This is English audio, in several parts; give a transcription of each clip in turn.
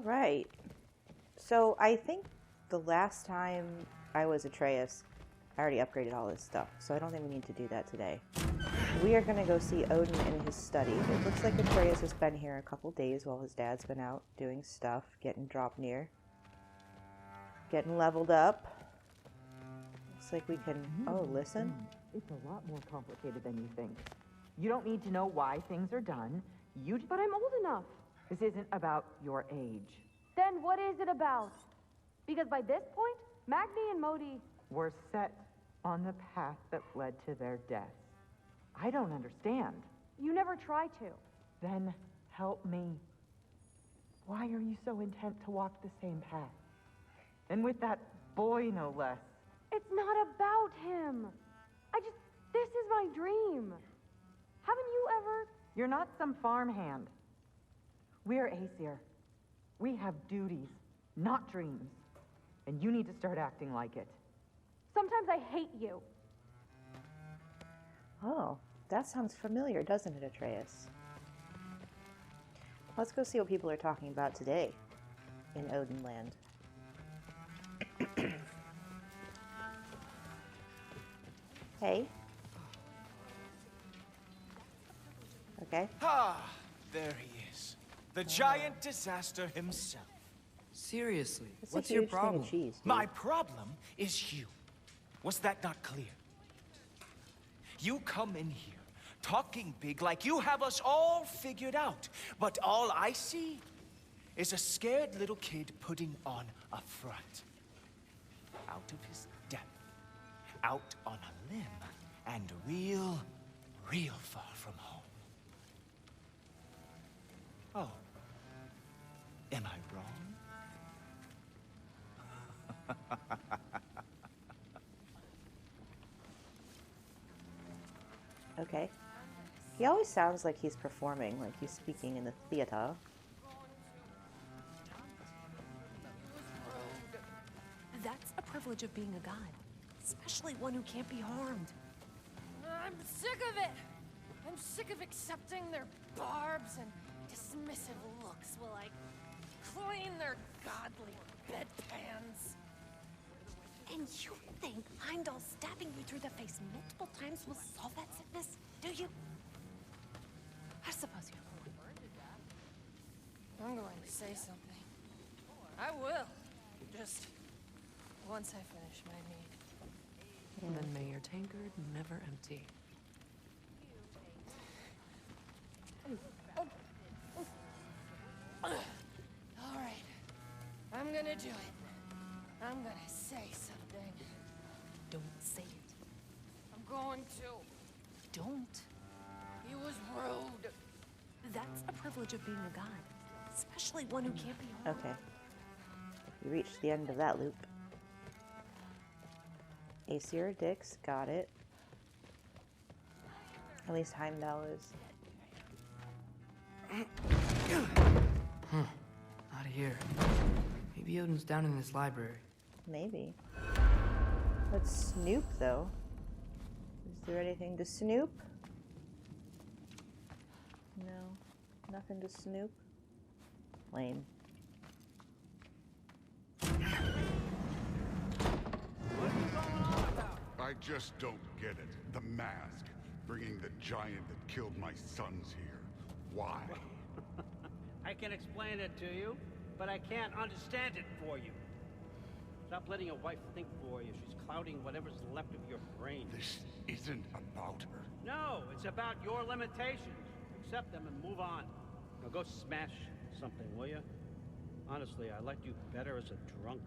Right. So I think the last time I was Atreus, I already upgraded all this stuff, so I don't think we need to do that today. We are going to go see Odin in his study. It looks like Atreus has been here a couple days while his dad's been out doing stuff, getting dropped near, getting leveled up. Looks like we can... Oh, listen? It's a lot more complicated than you think. You don't need to know why things are done. But I'm old enough. This isn't about your age. Then what is it about? Because by this point, Magni and Modi... Were set on the path that led to their deaths. I don't understand. You never try to. Then help me. Why are you so intent to walk the same path? And with that boy, no less. It's not about him. This is my dream. Haven't you ever... You're not some farmhand. We're Aesir. We have duties, not dreams. And you need to start acting like it. Sometimes I hate you. Oh, that sounds familiar, doesn't it, Atreus? Let's go see what people are talking about today in Odin Land. Hey. Okay. Ah, there he is. The giant disaster himself. Seriously, It's what's a your huge thing problem? of cheese, dude. My problem is you. Was that not clear? You come in here, talking big like you have us all figured out. But all I see is a scared little kid putting on a front. Out of his depth, out on a limb, and real far from home. Oh, am I wrong? Okay. He always sounds like he's performing, like he's speaking in the theater. That's a privilege of being a god, especially one who can't be harmed. I'm sick of it! I'm sick of accepting their barbs and dismissive looks while I clean their godly bedpans. And you think Heimdall stabbing you through the face multiple times will solve that sickness, do you? I suppose you. I'm going to say something. I will. Just once I finish my mead. And then may your tankard never empty. All right. I'm gonna do it. I'm gonna say something. Don't say it. I'm going to. Don't. He was rude. That's a privilege of being a god, especially one who can't be harmed. Okay. You reached the end of that loop. Aesir dicks, got it. At least Heimdall is. Not here. Maybe Odin's down in this library. Maybe. Let's snoop, though. Is there anything to snoop? No. Nothing to snoop? Lame. I just don't get it. The mask. Bringing the giant that killed my sons here. Why? I can explain it to you, but I can't understand it for you. Stop letting your wife think for you. She's clouding whatever's left of your brain. This isn't about her. No, it's about your limitations. Accept them and move on. Now go smash something, will you? Honestly, I liked you better as a drunk.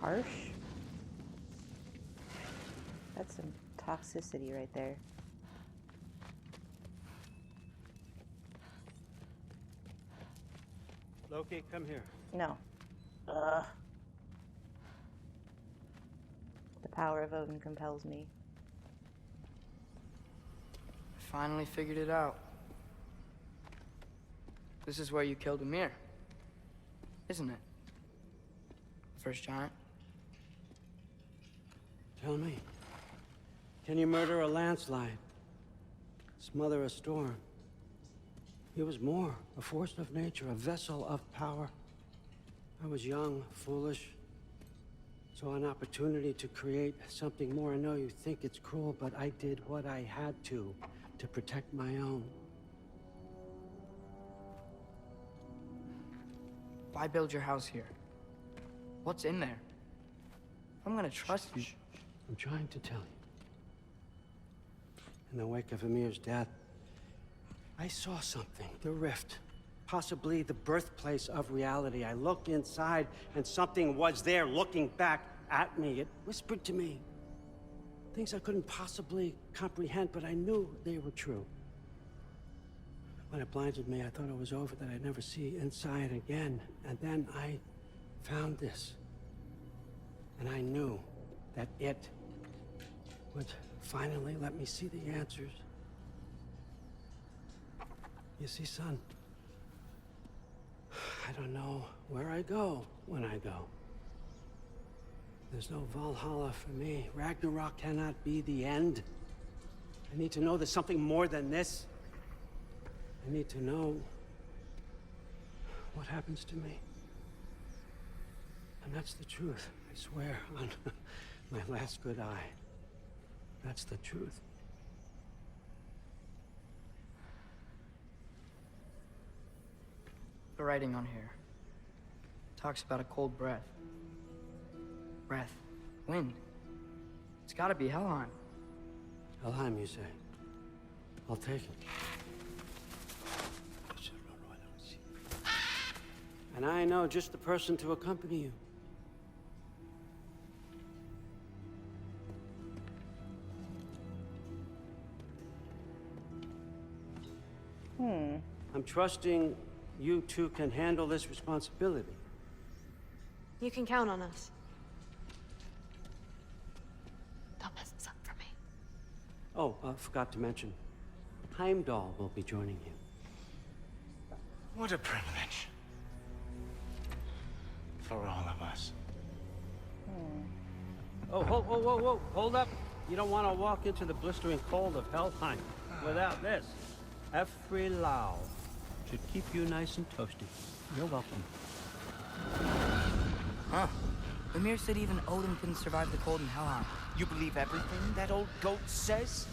Harsh? That's some toxicity right there. Loki, come here. No. Ugh. The power of Odin compels me. I finally figured it out. This is where you killed Ymir, isn't it? First giant. Tell me. Can you murder a landslide? Smother a storm? He was more, a force of nature, a vessel of power. I was young, foolish, saw an opportunity to create something more. I know you think it's cruel, but I did what I had to protect my own. Why build your house here? What's in there? I'm gonna trust you. I'm trying to tell you. In the wake of Amir's death, I saw something, the rift, possibly the birthplace of reality. I looked inside, and something was there looking back at me. It whispered to me things I couldn't possibly comprehend, but I knew they were true. When it blinded me, I thought it was over, that I'd never see inside again. And then I found this. And I knew that it would finally let me see the answers. You see, son, I don't know where I go when I go. There's no Valhalla for me. Ragnarok cannot be the end. I need to know there's something more than this. I need to know what happens to me. And that's the truth, I swear, on my last good eye. That's the truth. The writing on here talks about a cold breath. Breath. Wind. It's gotta be Helheim. Helheim, you say? I'll take it. And I know just the person to accompany you. I'm trusting you two can handle this responsibility. You can count on us. Don't mess this up for me. Oh, forgot to mention, Heimdall will be joining you. What a privilege. For all of us. Oh, whoa, hold up. You don't want to walk into the blistering cold of Helheim without this. Every Lau should keep you nice and toasty. You're welcome. Huh. Ymir said even Odin couldn't survive the cold in Helheim. You believe everything that old goat says?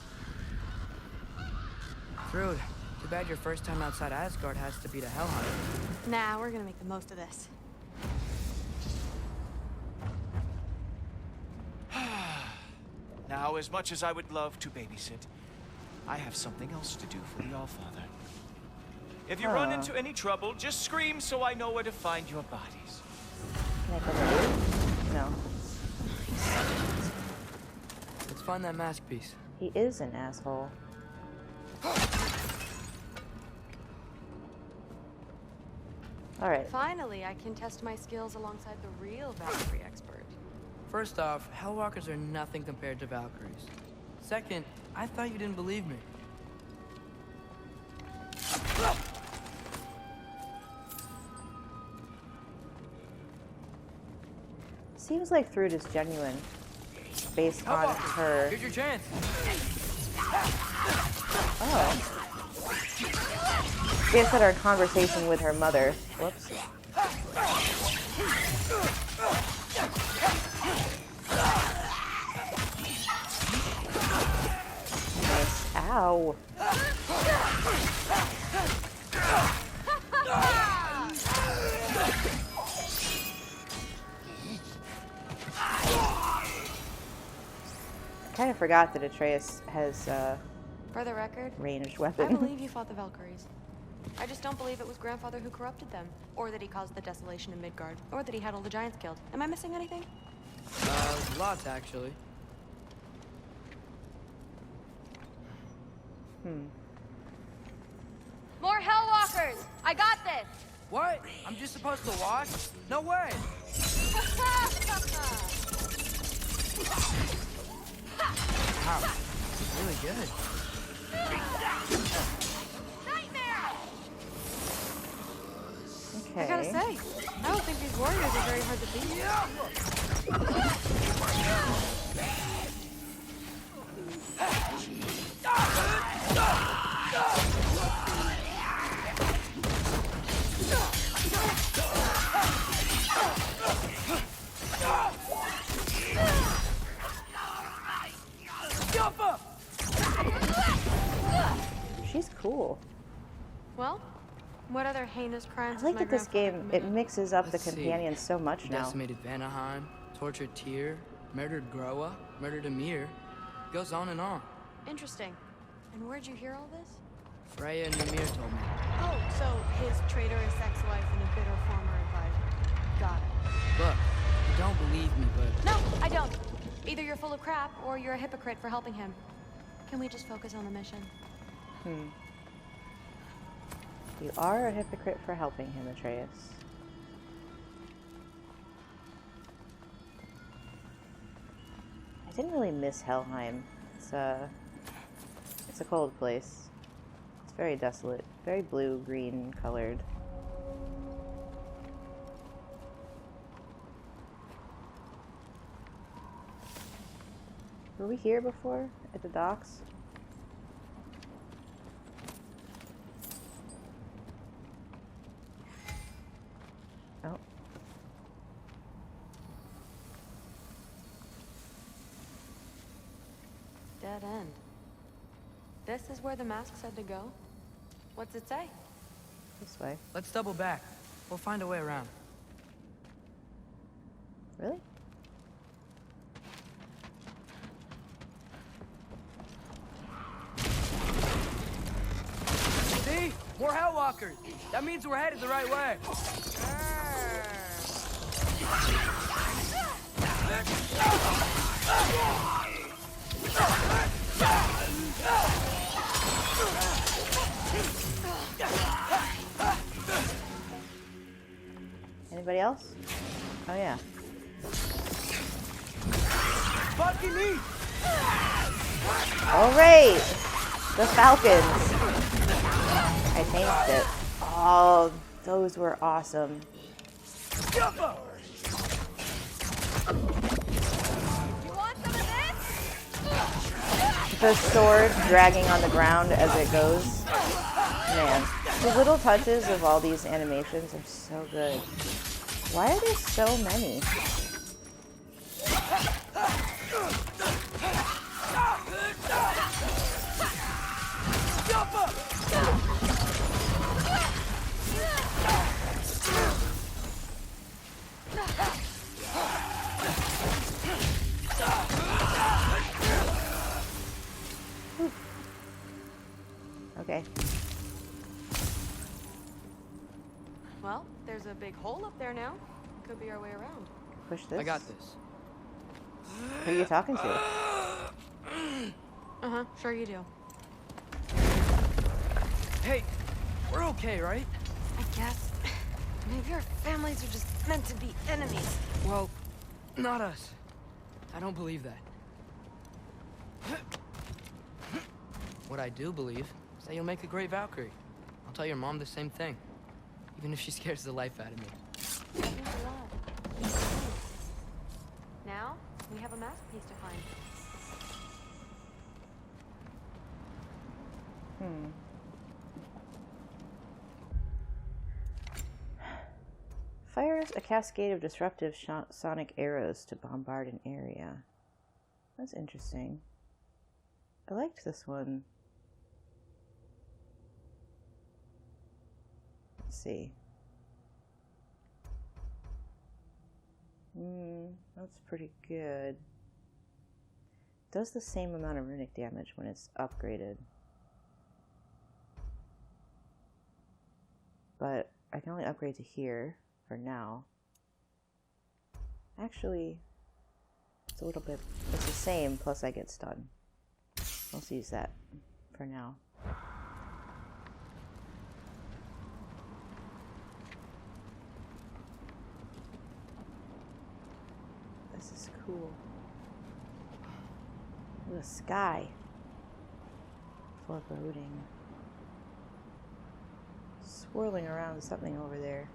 Thrud, too bad your first time outside Asgard has to be to Helheim. Nah, we're gonna make the most of this. Now, as much as I would love to babysit, I have something else to do for the Allfather. If you run into any trouble, just scream so I know where to find your bodies. Can I come in? No. Let's find that mask piece. He is an asshole. Alright. Finally, I can test my skills alongside the real Valkyrie expert. First off, Hellwalkers are nothing compared to Valkyries. Second, I thought you didn't believe me. Seems like Thrud is genuine, based on her... Here's your chance. Oh. Based on her conversation with her mother. Whoops. Nice. Ow. I kind of forgot that Atreus has For the record, ranged I weapon. believe you fought the Valkyries. I just don't believe it was Grandfather who corrupted them, or that he caused the desolation in Midgard, or that he had all the giants killed. Am I missing anything? Lots, actually. More Hellwalkers! I got this! What? I'm just supposed to watch? No way! Wow, this is really good. Nightmare! Okay. I gotta say, I don't think these warriors are very hard to beat. She's cool. Well, what other heinous crimes I like has my that this grandfather game, it committed? mixes up Let's the see. companions so much now. Decimated Vanaheim, tortured Tyr, murdered Groa, murdered Emir. Goes on and on. Interesting. And where'd you hear all this? Freya and Emir told me. Oh, so his traitorous ex-wife and a bitter former advisor. Got it. Look, you don't believe me, but... No, I don't. Either you're full of crap, or you're a hypocrite for helping him. Can we just focus on the mission? You are a hypocrite for helping him, Atreus. I didn't really miss Helheim. It's a cold place. It's very desolate, very blue-green colored. Were we here before at the docks? Oh. Dead end. This is where the mask said to go? What's it say? This way. Let's double back. We'll find a way around. Really? See? More Hellwalkers. That means we're headed the right way. Anybody else? Oh yeah. Fucking me! Alright! The Falcons! I changed it. Oh, those were awesome. You want some of this? The sword dragging on the ground as it goes. Man, the little touches of all these animations are so good. Why are there so many? Okay. Well, there's a big hole up there now. Could be our way around. Push this. I got this. Who are you talking to? Uh-huh, sure you do. Hey, we're okay, right? I guess. Maybe our families are just meant to be enemies. Well, not us. I don't believe that. What I do believe is that you'll make a great Valkyrie. I'll tell your mom the same thing, even if she scares the life out of me. That means a lot. Now, we have a masterpiece to find. Fires a cascade of disruptive sonic arrows to bombard an area. That's interesting. I liked this one. Let's see. That's pretty good. Does the same amount of runic damage when it's upgraded. But I can only upgrade to here for now. Actually, it's a little bit, it's the same, plus I get stunned. Let's use that for now. This is cool. The sky. Foreboding. Swirling around something over there.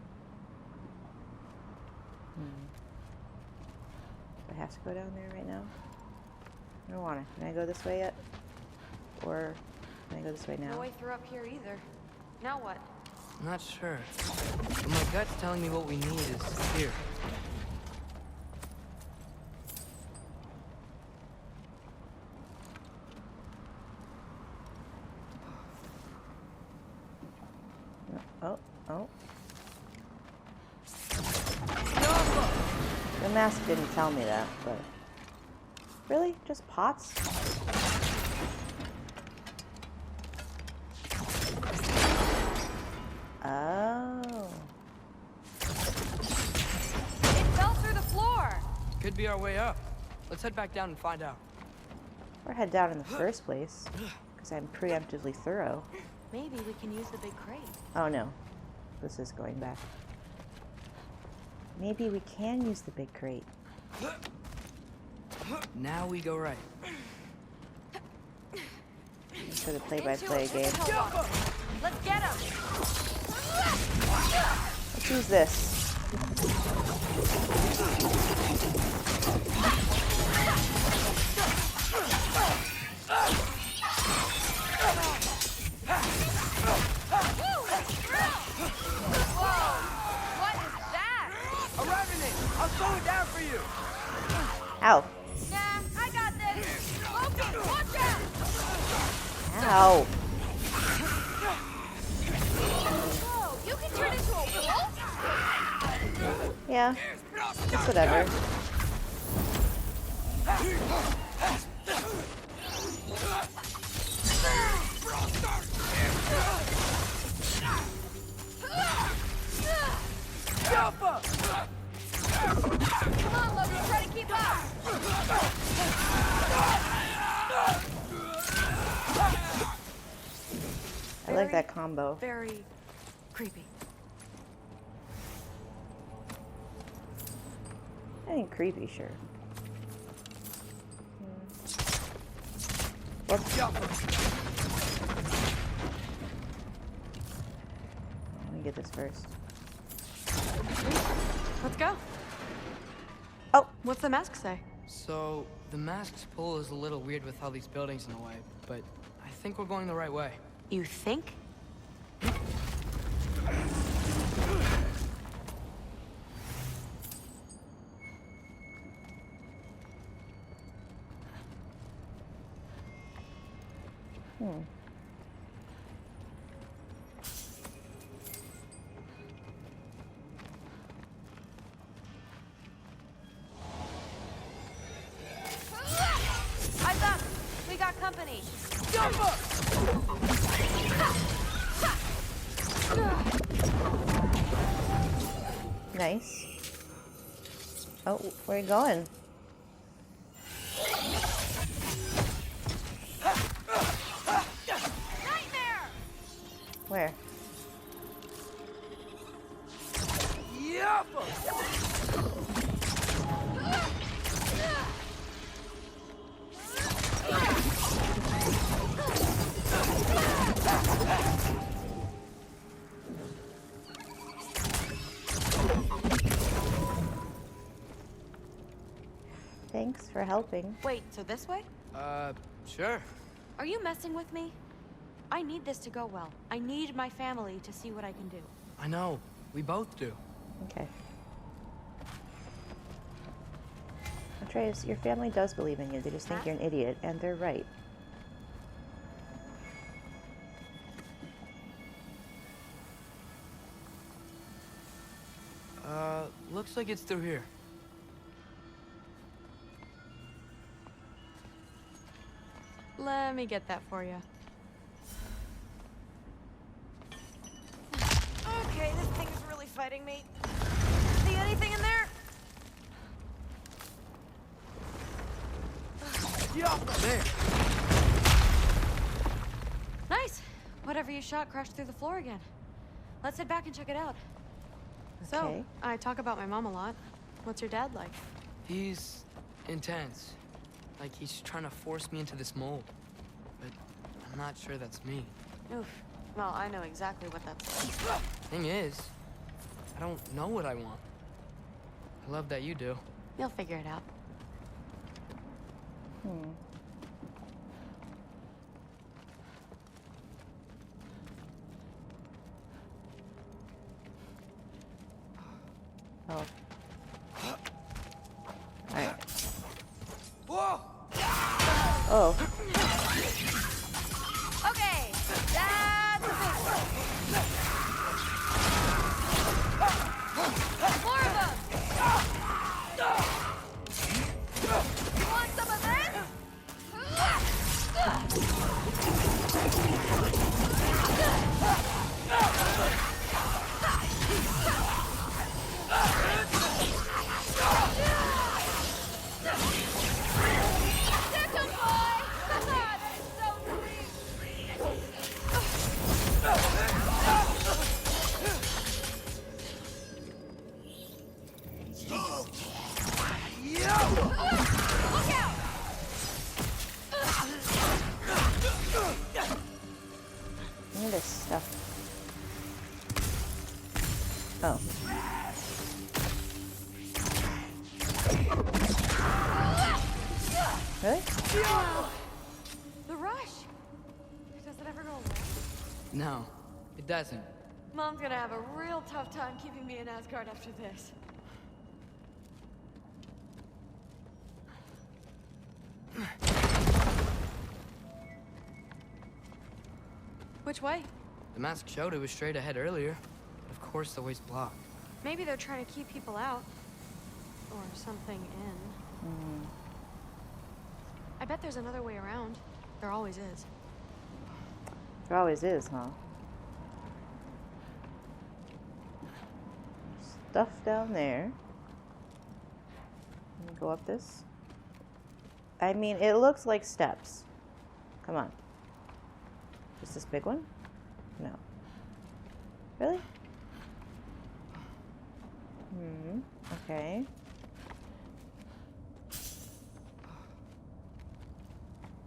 Do I have to go down there right now? I don't want to. Can I go this way yet? Or can I go this way now? No way through up here either. Now what? I'm not sure. But my gut's telling me what we need is here. Oh, oh. The mask didn't tell me that, but... Really? Just pots? Oh. It fell through the floor! Could be our way up. Let's head back down and find out. Or head down in the first place, because I'm preemptively thorough. Maybe we can use the big crate. Oh no. This is going back. Maybe we can use the big crate. Now we go right. For the play-by-play game. Let's get him! Let's use this. Ow. Nah, I got this! Logan, watch out! Ow. Whoa, you can turn into a wolf? Yeah. It's whatever. Come on, Logan, try to keep up! I like that combo. Very creepy. I think creepy, sure. Let's go. Let me get this first. Let's go. Oh! What's the mask say? So, the mask's pull is a little weird with all these buildings in the way, but I think we're going the right way. You think? Eyes up! We got company! Nice. Oh, where are you going? Nightmare! Where? Thanks for helping. Wait, so this way? Sure. Are you messing with me? I need this to go well. I need my family to see what I can do. I know. We both do. Okay. Atreus, your family does believe in you. They just think you're an idiot, and they're right. Looks like it's through here. Let me get that for you. Okay, this thing is really fighting me. See anything in there? There. Nice! Whatever you shot crashed through the floor again. Let's head back and check it out. So, Okay. I talk about my mom a lot. What's your dad like? He's intense. Like he's trying to force me into this mold. But I'm not sure that's me. Oof. Well, I know exactly what that's like. Thing is, I don't know what I want. I love that you do. You'll figure it out. Oh. Alright. Oh. Okay, that's a big one. More of them. You want some of this? Sick 'em, boy! That is so Look out! Look at this stuff. Oh. Really? The rush! Does it ever go away? No, it doesn't. Mom's gonna have a real tough time keeping me in Asgard after this. Which way? The mask showed it was straight ahead earlier. But of course the way's blocked. Maybe they're trying to keep people out. Or something in. I bet there's another way around. There always is. There always is, huh? Stuff down there. Let me go up this. I mean, it looks like steps. Come on. Is this big one? No. Really? Okay.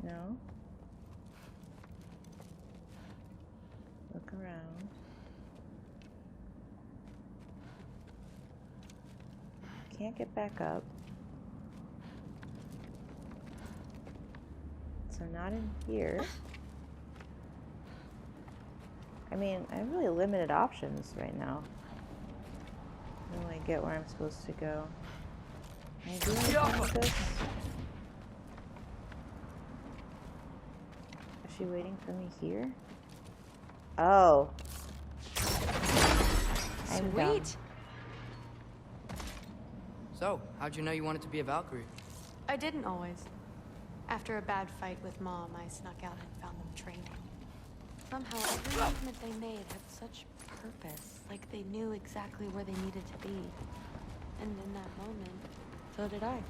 No. Look around. Can't get back up. So not in here. I mean, I have really limited options right now. I don't really get where I'm supposed to go. Can I do anything with this? Is she waiting for me here? Oh. I'm dumb. Sweet! So, how'd you know you wanted to be a Valkyrie? I didn't always. After a bad fight with Mom, I snuck out and found them training. Somehow, every movement they made had such purpose, like they knew exactly where they needed to be. And in that moment, so did I.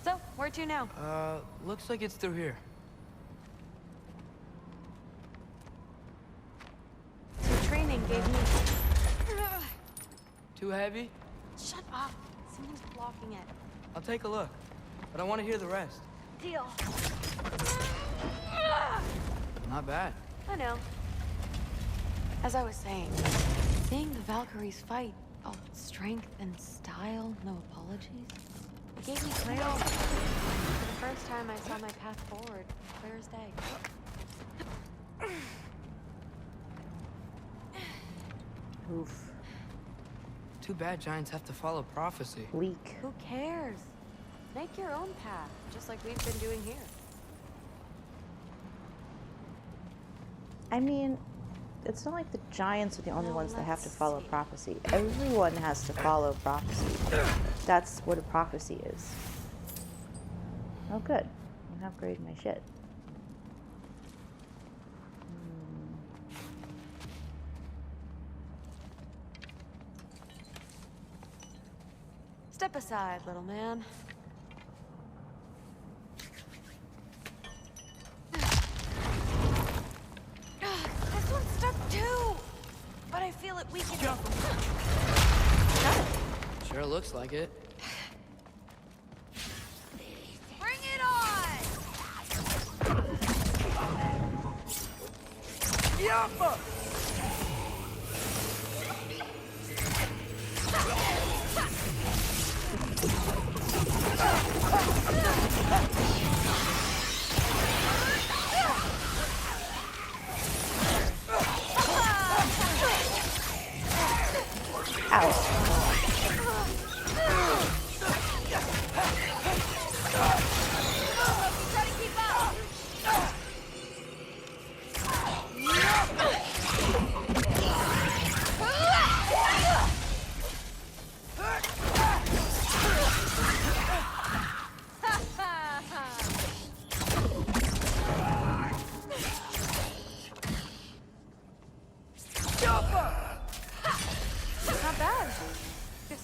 So, where to now? Looks like it's through here. The training gave me... Too heavy? Shut up! Someone's blocking it. I'll take a look. But I want to hear the rest. Deal. Not bad. I know. As I was saying, seeing the Valkyries fight, all strength and style, no apologies, it gave me real... For the first time I saw my path forward, clear as day. Oof. Too bad giants have to follow prophecy. Leak. Who cares? Make your own path, just like we've been doing here. I mean, it's not like the giants are the only Now ones that have to let's follow see. prophecy. Everyone has to follow prophecy. That's what a prophecy is. Oh, good. I can upgrade my shit. Step aside, little man. This one's stuck too! But I feel it weakening. Sure looks like it. Bring it on! Yappa!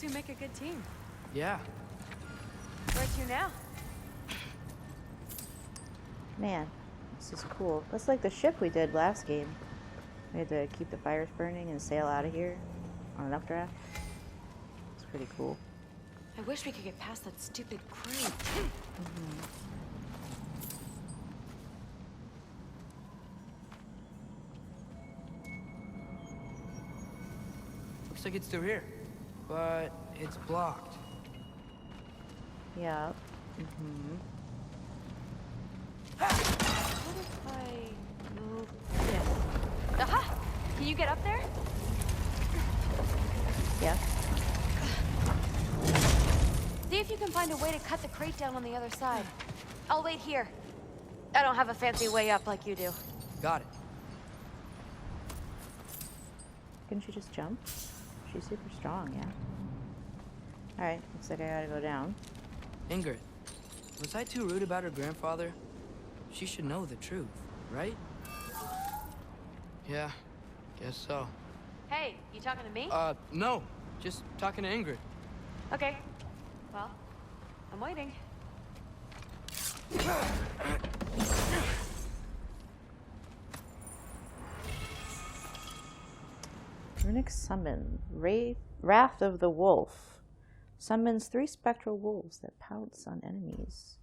two make a good team. Yeah. Where to now? Man, this is cool. That's like the ship we did last game. We had to keep the fires burning and sail out of here on an updraft. It's pretty cool. I wish we could get past that stupid crate. Looks like it's through here, but it's blocked. Yeah. What if I move this? Aha! Can you get up there? Yeah. See if you can find a way to cut the crate down on the other side. I'll wait here. I don't have a fancy way up like you do. Got it. Couldn't you just jump? She's super strong, yeah. Alright, looks like I gotta go down. Ingrid, was I too rude about her grandfather? She should know the truth, right? Yeah, guess so. Hey, you talking to me? No. Just talking to Ingrid. Okay. Well, I'm waiting. Runic summon. Wrath of the Wolf. Summons 3 spectral wolves that pounce on enemies.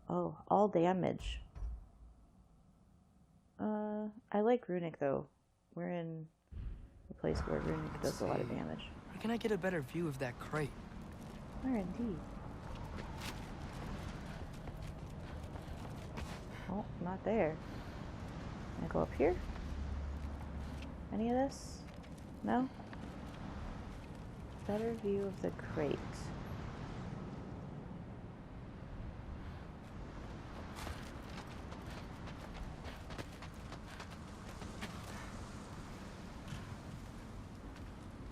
Oh, all damage. I like Runic though. We're in a place where Runic does a lot of damage. Where can I get a better view of that crate? Where indeed? Oh, not there. Can I go up here? Any of this? No? Better view of the crate.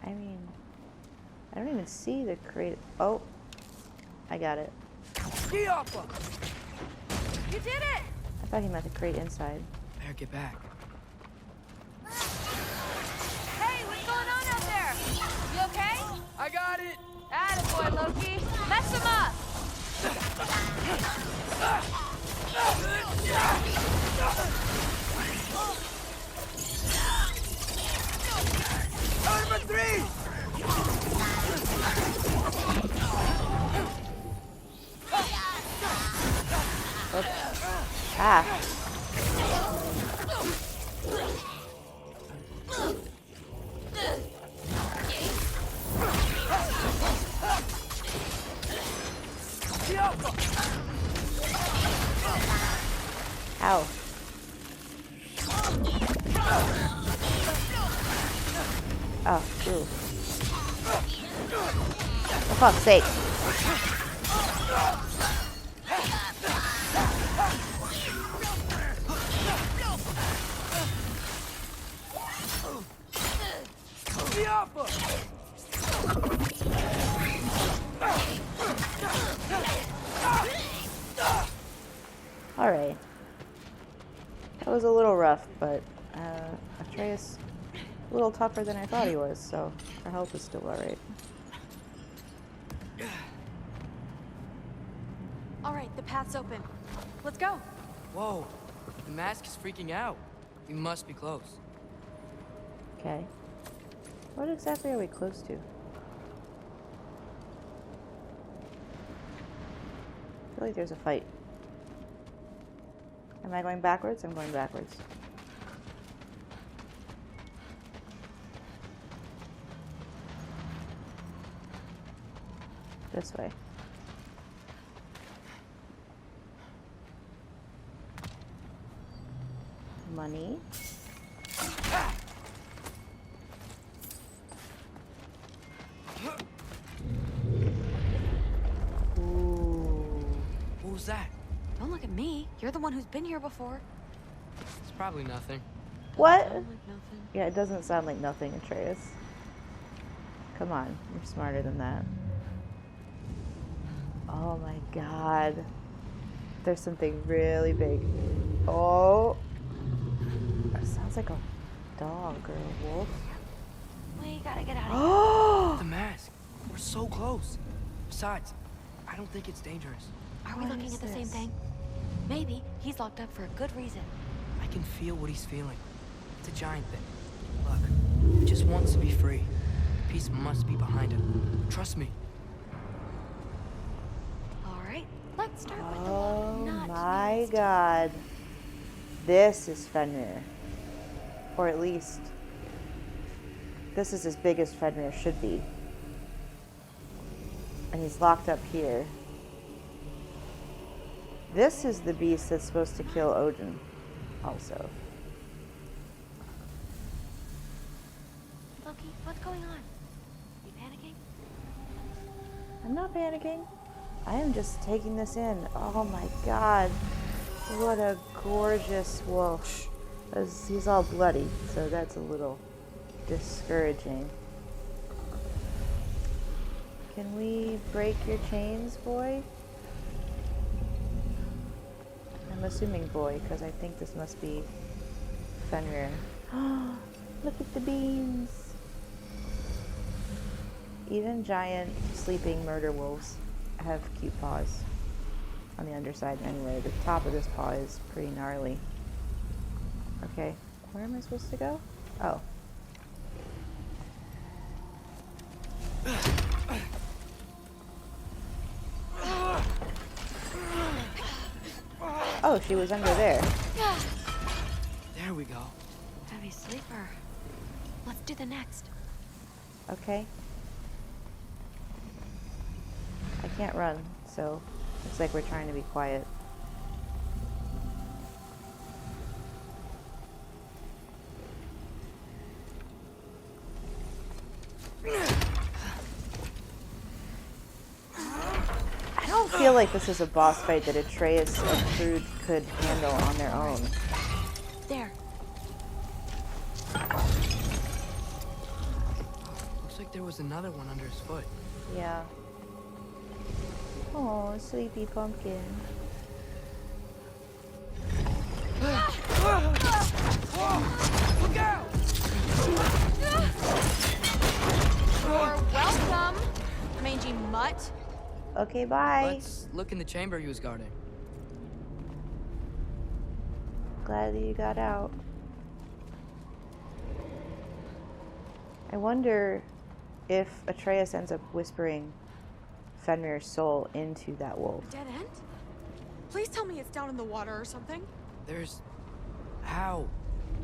I mean, I don't even see the crate. Oh, I got it. You did it! I thought he meant the crate inside. Better get back. Hey, what's going on out there? You okay? I got it! Attaboy, Loki. Mess him up! Number 3! Ah. Ow. Oh, ooh. For fuck's sake. Alright. That was a little rough, but Atreus a little tougher than I thought he was, so our health is still alright. Alright, the path's open. Let's go. Whoa, the mask is freaking out. We must be close. Okay. What exactly are we close to? I feel like there's a fight. Am I going backwards? I'm going backwards. This way. Money. Ooh. Who's that? Don't look at me. You're the one who's been here before. It's probably nothing. What? Sound like nothing. Yeah, it doesn't sound like nothing, Atreus. Come on, you're smarter than that. Oh my god. There's something really big. Oh. It sounds like a dog or a wolf. We gotta get out of here. The mask. We're so close. Besides, I don't think it's dangerous. Are we looking at the same thing? Maybe he's locked up for a good reason. I can feel what he's feeling. It's a giant thing. Look, he just wants to be free. Peace must be behind him. Trust me. All right, let's start with the Oh one not my used. god. This is Fenrir. Or at least, this is as big as Fenrir should be. And he's locked up here. This is the beast that's supposed to kill Odin, also. Loki, what's going on? You panicking? I'm not panicking. I am just taking this in. Oh my god. What a gorgeous wolf. He's all bloody, so that's a little discouraging. Can we break your chains, boy? I'm assuming boy, because I think this must be Fenrir. Look at the beams! Even giant sleeping murder wolves have cute paws. On the underside anyway. The top of this paw is pretty gnarly. Okay, where am I supposed to go? Oh. Oh, she was under there. There we go. Heavy sleeper. Let's do the next. Okay. I can't run, so looks like we're trying to be quiet. I don't feel like this is a boss fight that Atreus and Thrud could handle on their own. There. Looks like there was another one under his foot. Yeah. Oh, sleepy pumpkin. Look out! You're welcome, mangy mutt. Okay, bye. Let's look in the chamber he was guarding. Glad that you got out. I wonder if Atreus ends up whispering Fenrir's soul into that wolf. Dead end? Please tell me it's down in the water or something. There's... How?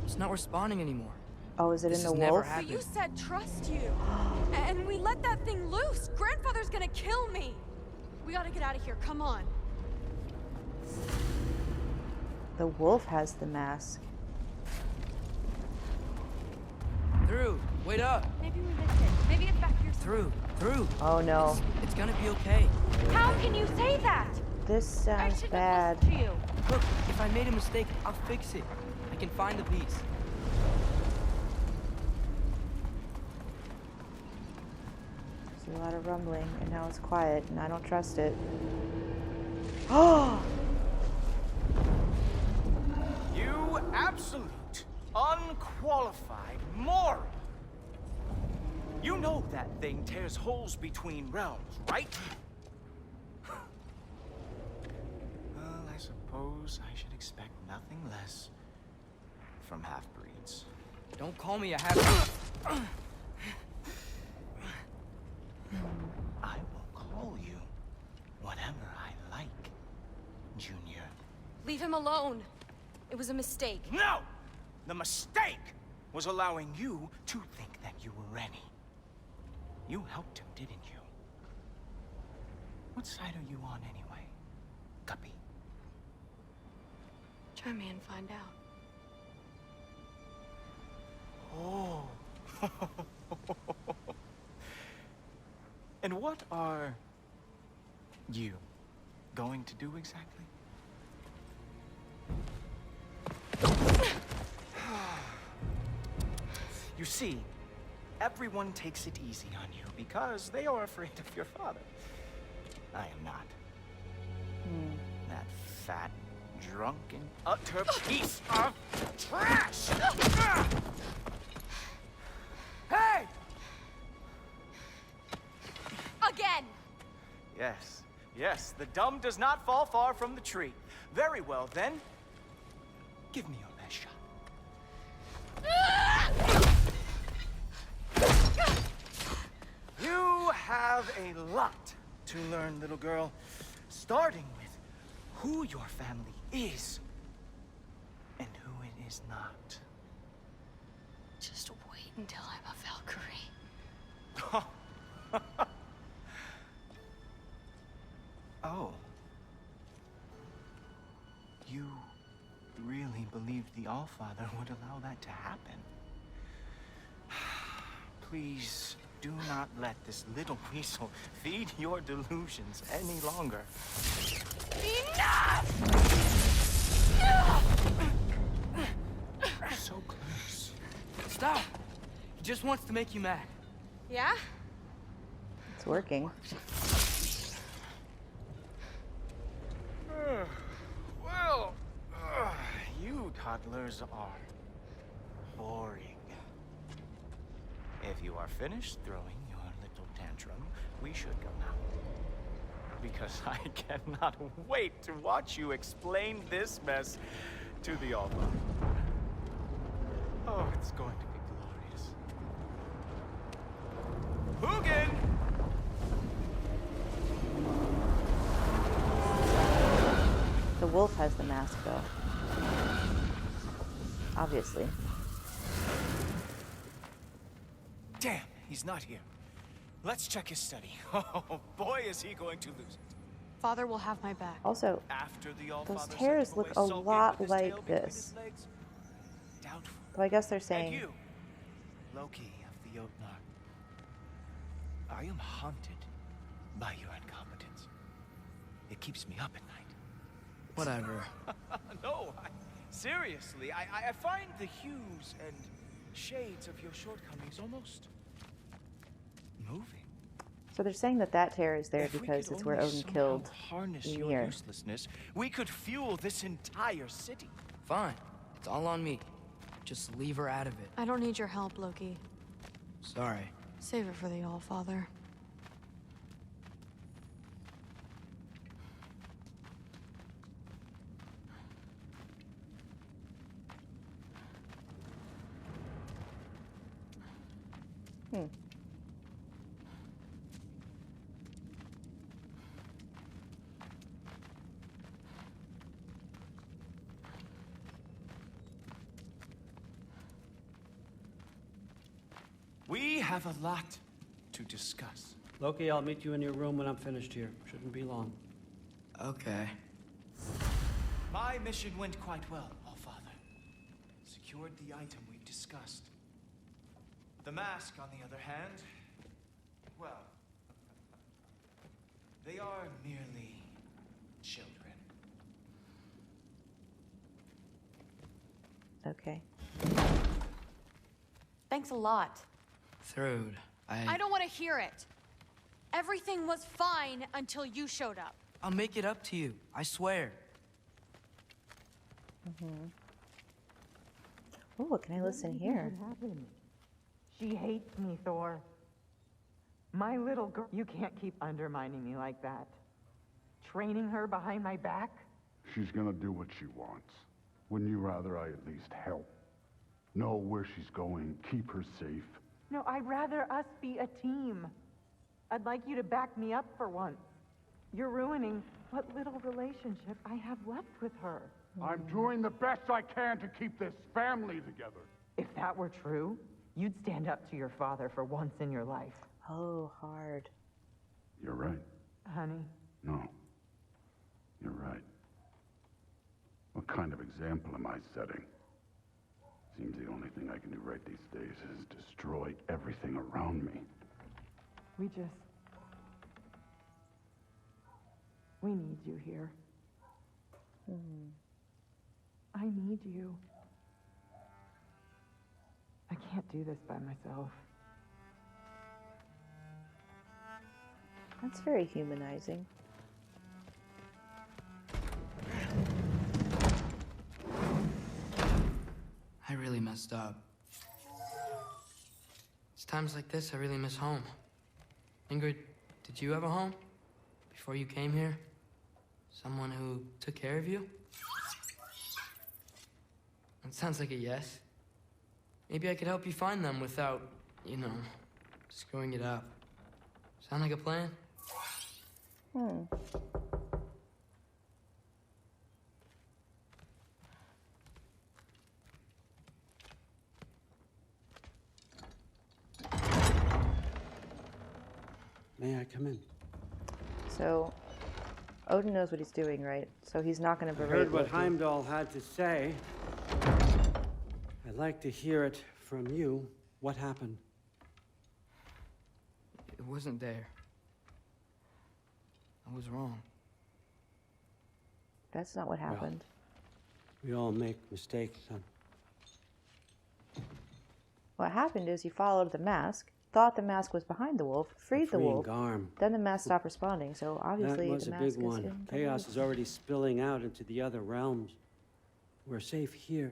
It's not responding anymore. Oh, is it This in the has never wolf? But happened. you said trust you. And we let that thing loose. Grandfather's gonna kill me. We gotta get out of here. Come on. The wolf has the mask. Through. Wait up. Maybe we missed it. Maybe it's back here. Through. Oh no. It's gonna be okay. How can you say that? This I sounds should bad. have listened to you. Look, if I made a mistake, I'll fix it. I can find the piece. There's a lot of rumbling, and now it's quiet, and I don't trust it. Oh! You absolute, unqualified moron! You know that thing tears holes between realms, right? Well, I suppose I should expect nothing less from half-breeds. Don't call me a half... I will call you whatever I like, Junior. Leave him alone. It was a mistake. No! The mistake was allowing you to think that you were ready. You helped him, didn't you? What side are you on anyway, Guppy? Try me and find out. Oh. And what are you going to do exactly? You see, everyone takes it easy on you because they are afraid of your father. I am not. That fat, drunken, utter piece of trash! Hey! Yes, yes, the dumb does not fall far from the tree. Very well, then. Give me your best shot. You have a lot to learn, little girl. Starting with who your family is and who it is not. Just wait until I'm a Valkyrie. Oh. You really believed the Allfather would allow that to happen? Please do not let this little weasel feed your delusions any longer. Enough! So close. Stop! He just wants to make you mad. Yeah? It's working. Well, you toddlers are boring. If you are finished throwing your little tantrum, we should go now. Because I cannot wait to watch you explain this mess to the Allfather. Oh, it's going to be glorious. Hugin! The wolf has the mask, though. Obviously. Damn, he's not here. Let's check his study. Oh, boy, is he going to lose it. Father will have my back. Also, After the those Allfather tears sent him look away a sulking lot with his tail like between this. his legs? Doubtful. Though I guess they're And saying you, Loki of the Jotnar, I am haunted by your incompetence. It keeps me up at night. Whatever. No, seriously, I find the hues and shades of your shortcomings almost moving. so. They're saying that tear is there If we because could it's where only Odin somehow killed harness your Ymir. uselessness, we could fuel this entire city. Fine. It's all on me. Just leave her out of it. I don't need your help, Loki. Sorry. Save it for the Allfather. We have a lot to discuss. Loki, I'll meet you in your room when I'm finished here. Shouldn't be long. Okay. My mission went quite well, Allfather. Secured the item we've discussed. The mask, on the other hand, well, they are merely children. Okay. Thanks a lot. Thrud, I don't want to hear it. Everything was fine until you showed up. I'll make it up to you. I swear. Oh, what can I listen here? What happened? She hates me, Thor. My little girl. You can't keep undermining me like that. Training her behind my back? She's gonna do what she wants. Wouldn't you rather I at least help? Know where she's going, keep her safe? No, I'd rather us be a team. I'd like you to back me up for once. You're ruining what little relationship I have left with her. I'm doing the best I can to keep this family together. If that were true, you'd stand up to your father for once in your life. Oh, hard. You're right. Honey, No. You're right. What kind of example am I setting? Seems the only thing I can do right these days is destroy everything around me. we need you here. I need you. I can't do this by myself. That's very humanizing. I really messed up. It's times like this I really miss home. Ingrid, did you have a home? Before you came here? Someone who took care of you? That sounds like a yes. Maybe I could help you find them without, you know, screwing it up. Sound like a plan? May I come in? So, Odin knows what he's doing, right? So he's not going to I berate heard what Loki. Heimdall had to say. I'd like to hear it from you. What happened? It wasn't there. I was wrong. That's not what happened. We all make mistakes, son. What happened is you followed the mask, thought the mask was behind the wolf, freed the wolf, Garm. then the mask stopped responding, so obviously That was the a mask big is one. in the Chaos lead. is already spilling out into the other realms. We're safe here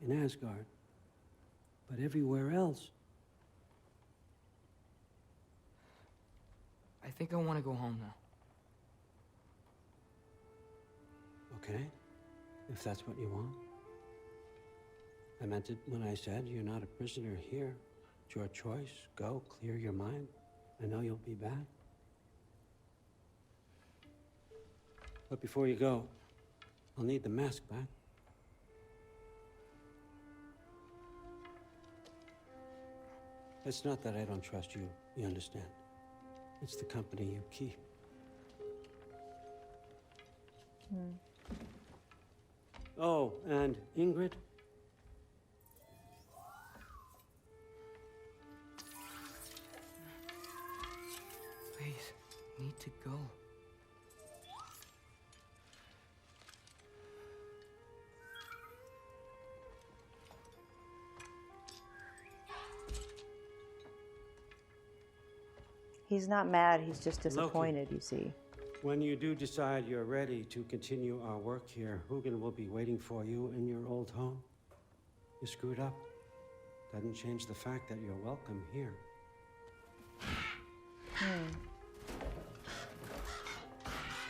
in Asgard. But everywhere else, I think I want to go home now. okay? If that's what you want. I meant it when I said you're not a prisoner here. It's your choice. Go, clear your mind. I know you'll be back. But before you go, I'll need the mask back. It's not that I don't trust you, you understand? It's the company you keep. Oh, and Ingrid? Please, need to go. He's not mad, he's just disappointed, you see. When you do decide you're ready to continue our work here, Hugin will be waiting for you in your old home. You screwed up. Doesn't change the fact that you're welcome here.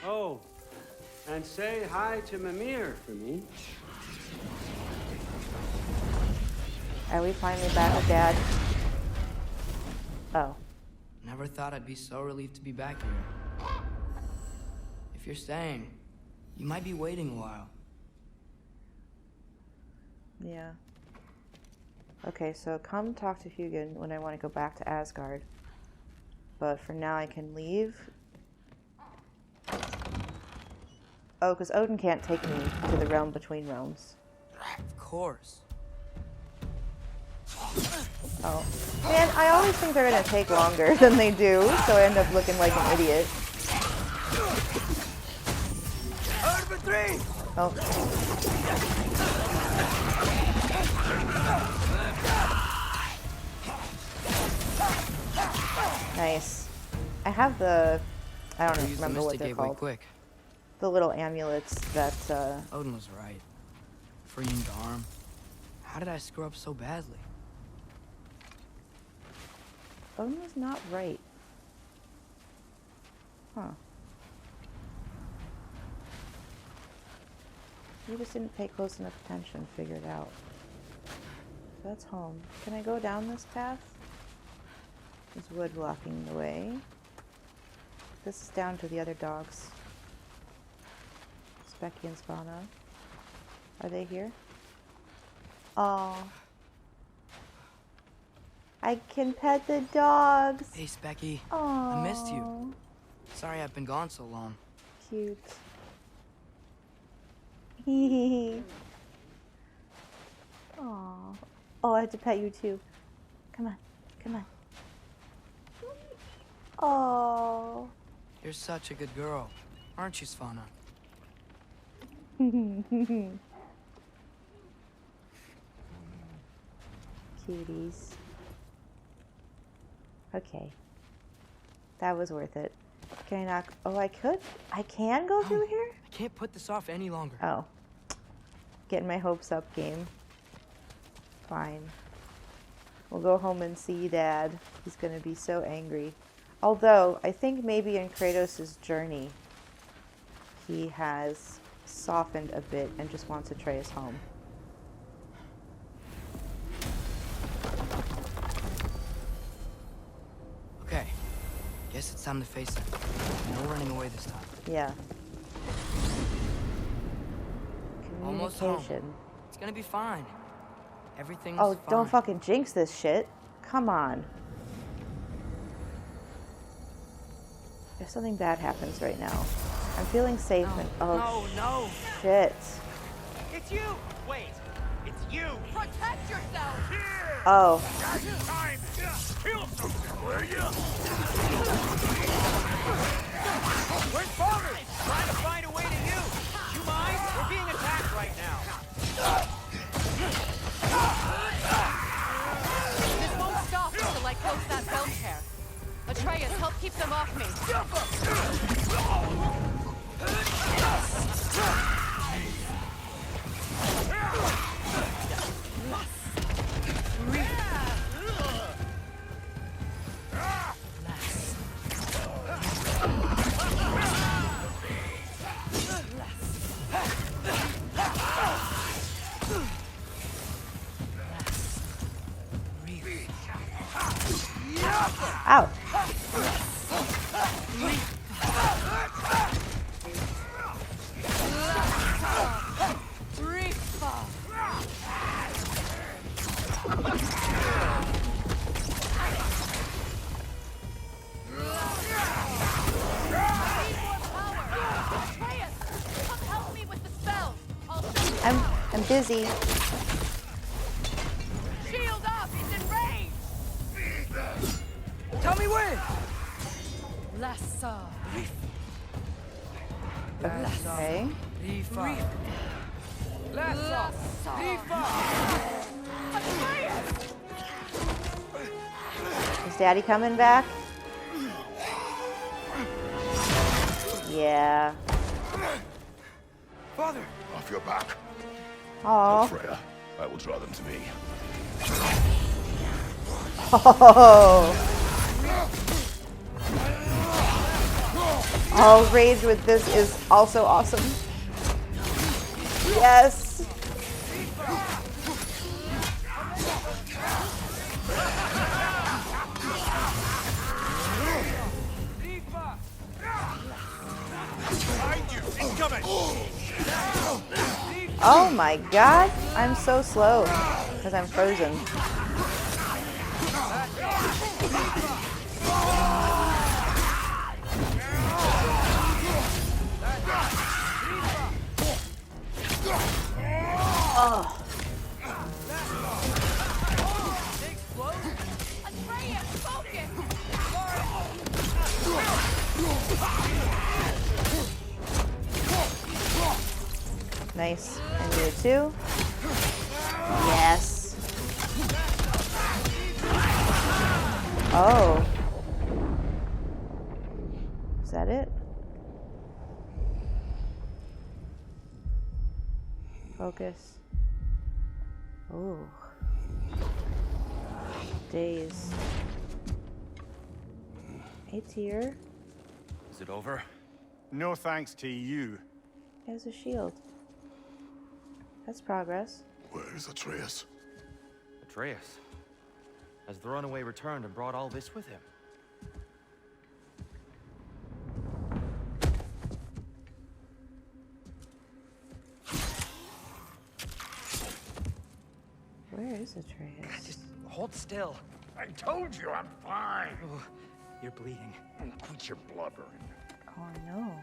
Oh, and say hi to Mimir for me. Are we finally back with Dad? Oh. Never thought I'd be so relieved to be back here. If you're staying, you might be waiting a while. Yeah. Okay, so come talk to Hugin when I want to go back to Asgard. But for now I can leave. Oh, because Odin can't take me to the realm between realms. Of course. Oh. Man, I always think they're gonna take longer than they do, so I end up looking like an idiot. Oh. Nice. I have the... I don't remember what they're called. Quick. The little amulets that, Odin was right. Freeing Garm. How did I screw up so badly? Odin was not right. Huh. You just didn't pay close enough attention, figure it out. So that's home. Can I go down this path? There's wood blocking the way. This is down to the other dogs. Specky and Spana. Are they here? Oh. I can pet the dogs. Hey, Specky. Aww. I missed you. Sorry I've been gone so long. Cute. Hee. Aww. Oh, I have to pet you too. Come on. Come on. Oh. You're such a good girl, aren't you, Svana? Cuties. Okay. That was worth it. Can I knock? Oh, I could? I can go through here? I can't put this off any longer. Oh. Getting my hopes up, game. Fine. We'll go home and see Dad. He's gonna be so angry. Although, I think maybe in Kratos' journey, he has softened a bit and just wants Atreus home. Okay. Guess it's time to face it. No running away this time. Yeah. Almost home. Communication. It's gonna be fine. Everything's Oh, fine. don't fucking jinx this shit. Come on. If something bad happens right now, I'm feeling safe and No. shit. It's you! Wait, it's you! Protect yourself! Oh. Time! Kill something, will you? Where's Father? Trying to find a way to you! You mind? We're being attacked right now. This won't stop until I close that film chair. Atreus, help keep them off me. Ow. I'm busy. Shield up! He's enraged! Tell me when! Lassa. Okay. Is Daddy coming back? Yeah. Father! Off your back. Oh. Freya, I will draw them to me. Oh. Oh, rage with this is also awesome. Yes. Oh my god, I'm so slow because I'm frozen. Oh. Nice. And you too. Yes. Oh. Is that it? Focus. Oh. Days. It's here. Is it over? No thanks to you. He has a shield. That's progress. Where is Atreus? Atreus. Has the runaway returned and brought all this with him? Where is Atreus? Just hold still. I told you I'm fine. Oh, you're bleeding. Quit your blubbering. Oh no.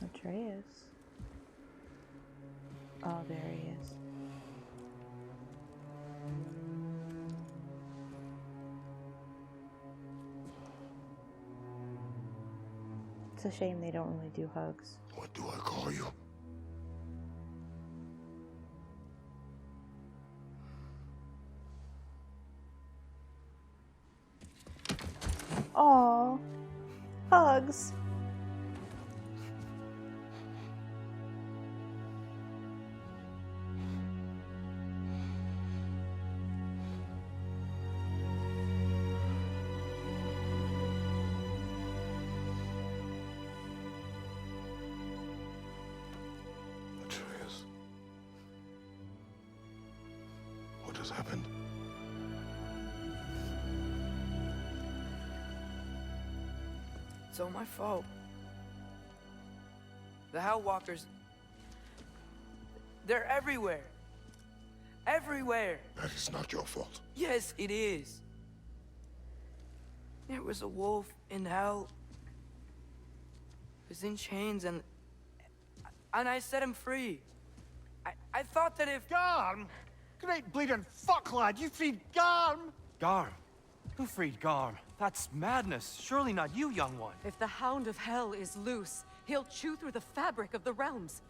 Atreus. Oh, there he is. It's a shame they don't really do hugs. What do I call you? Aw. Hugs. just happened? It's all my fault. The Hell Walkers... they're everywhere. Everywhere. That is not your fault. Yes, it is. There was a wolf in hell. He was in chains and I set him free. I thought that if... Garm? Great bleeding fuck, lad. You freed Garm? Garm? Who freed Garm? That's madness. Surely not you, young one. If the Hound of Hell is loose, he'll chew through the fabric of the realms.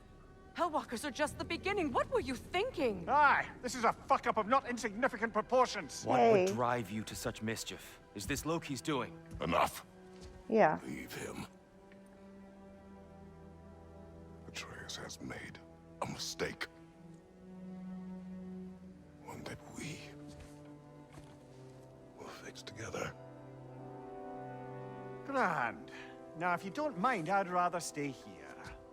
Hellwalkers are just the beginning. What were you thinking? Aye, this is a fuck-up of not insignificant proportions. What Hey. would drive you to such mischief? Is this Loki's doing? Enough. Yeah. Leave him. Atreus has made a mistake. One that we will fix together. Grand. Now, if you don't mind, I'd rather stay here.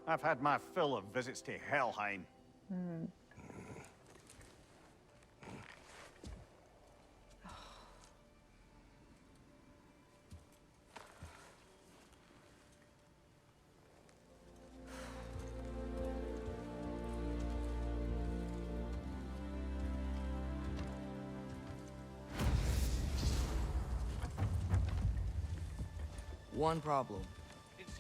I've had my fill of visits to Helheim. One problem.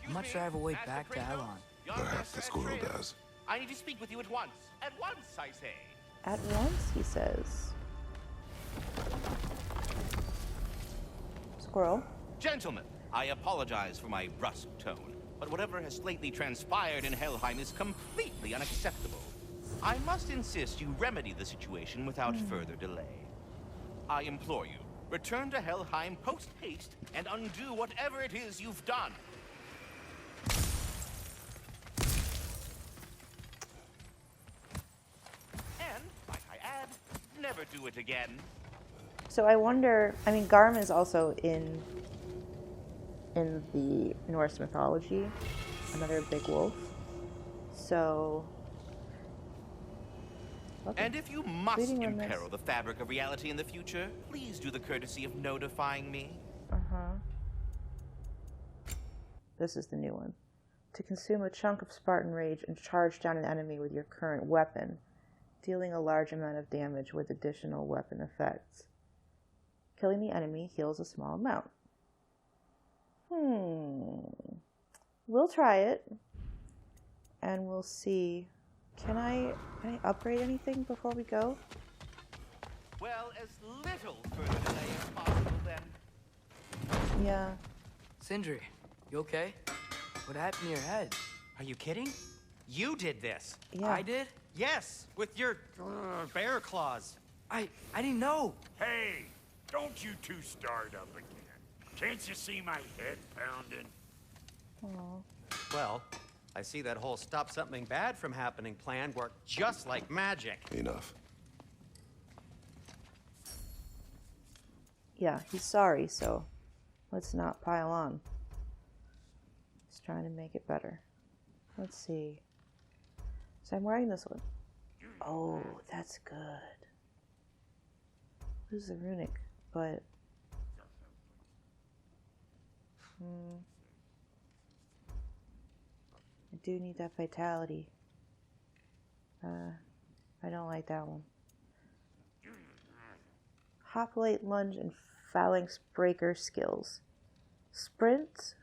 How much do I have a way back to Elon? Perhaps the squirrel does. I need to speak with you at once. At once, I say. At once, he says. Squirrel. Gentlemen, I apologize for my brusque tone, but whatever has lately transpired in Helheim is completely unacceptable. I must insist you remedy the situation without further delay. I implore you, return to Helheim post-haste and undo whatever it is you've done. And, might I add, never do it again. So I wonder, I mean, Garm is also in the Norse mythology, another big wolf. So... Okay. And if you must Reading on this. imperil the fabric of reality in the future, please do the courtesy of notifying me. This is the new one. To consume a chunk of Spartan rage and charge down an enemy with your current weapon, dealing a large amount of damage with additional weapon effects. Killing the enemy heals a small amount. We'll try it. And we'll see. Can I upgrade anything before we go? Well, as little further delay as possible, then. Yeah. Sindri, you okay? What happened to your head? Are you kidding? You did this. Yeah. I did? Yes, with your bear claws. I didn't know. Hey, don't you two start up again. Can't you see my head pounding? Aw. Well, I see that whole stop something bad from happening plan worked just like magic. Enough. Yeah, he's sorry, so let's not pile on. He's trying to make it better. Let's see. So I'm wearing this one. Oh, that's good. This is a runic, but... I do need that vitality. I don't like that one. Hoplite, lunge, and phalanx breaker skills. Sprint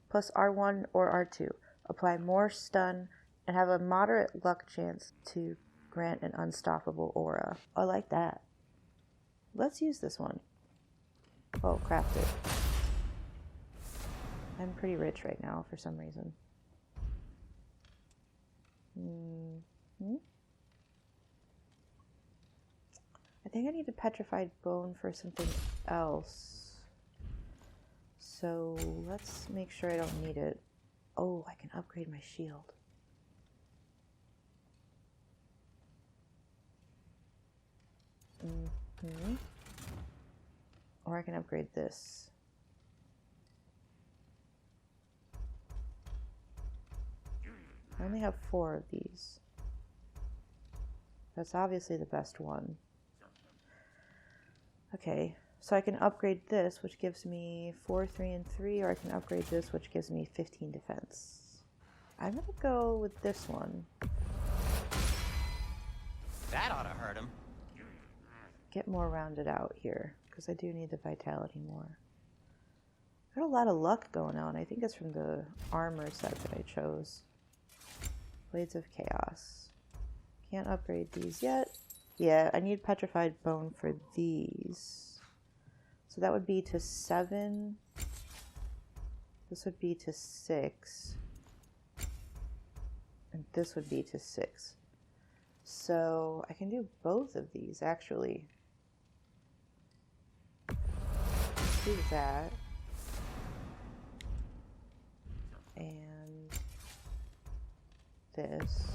plus R1 or R2. Apply more stun and have a moderate luck chance to grant an unstoppable aura. I like that. Let's use this one. Oh, craft it. I'm pretty rich right now for some reason. I think I need a petrified bone for something else. So let's make sure I don't need it. Oh, I can upgrade my shield. Or I can upgrade this. I only have 4 of these. That's obviously the best one. Okay, so I can upgrade this, which gives me 4, 3, and 3, or I can upgrade this, which gives me 15 defense. I'm gonna go with this one. That ought to hurt him. Get more rounded out here, because I do need the vitality more. Got a lot of luck going on. I think it's from the armor set that I chose. Blades of Chaos. Can't upgrade these yet. Yeah, I need Petrified Bone for these. So that would be to 7. This would be to 6. And this would be to 6. So I can do both of these, actually. Let's do that. And this.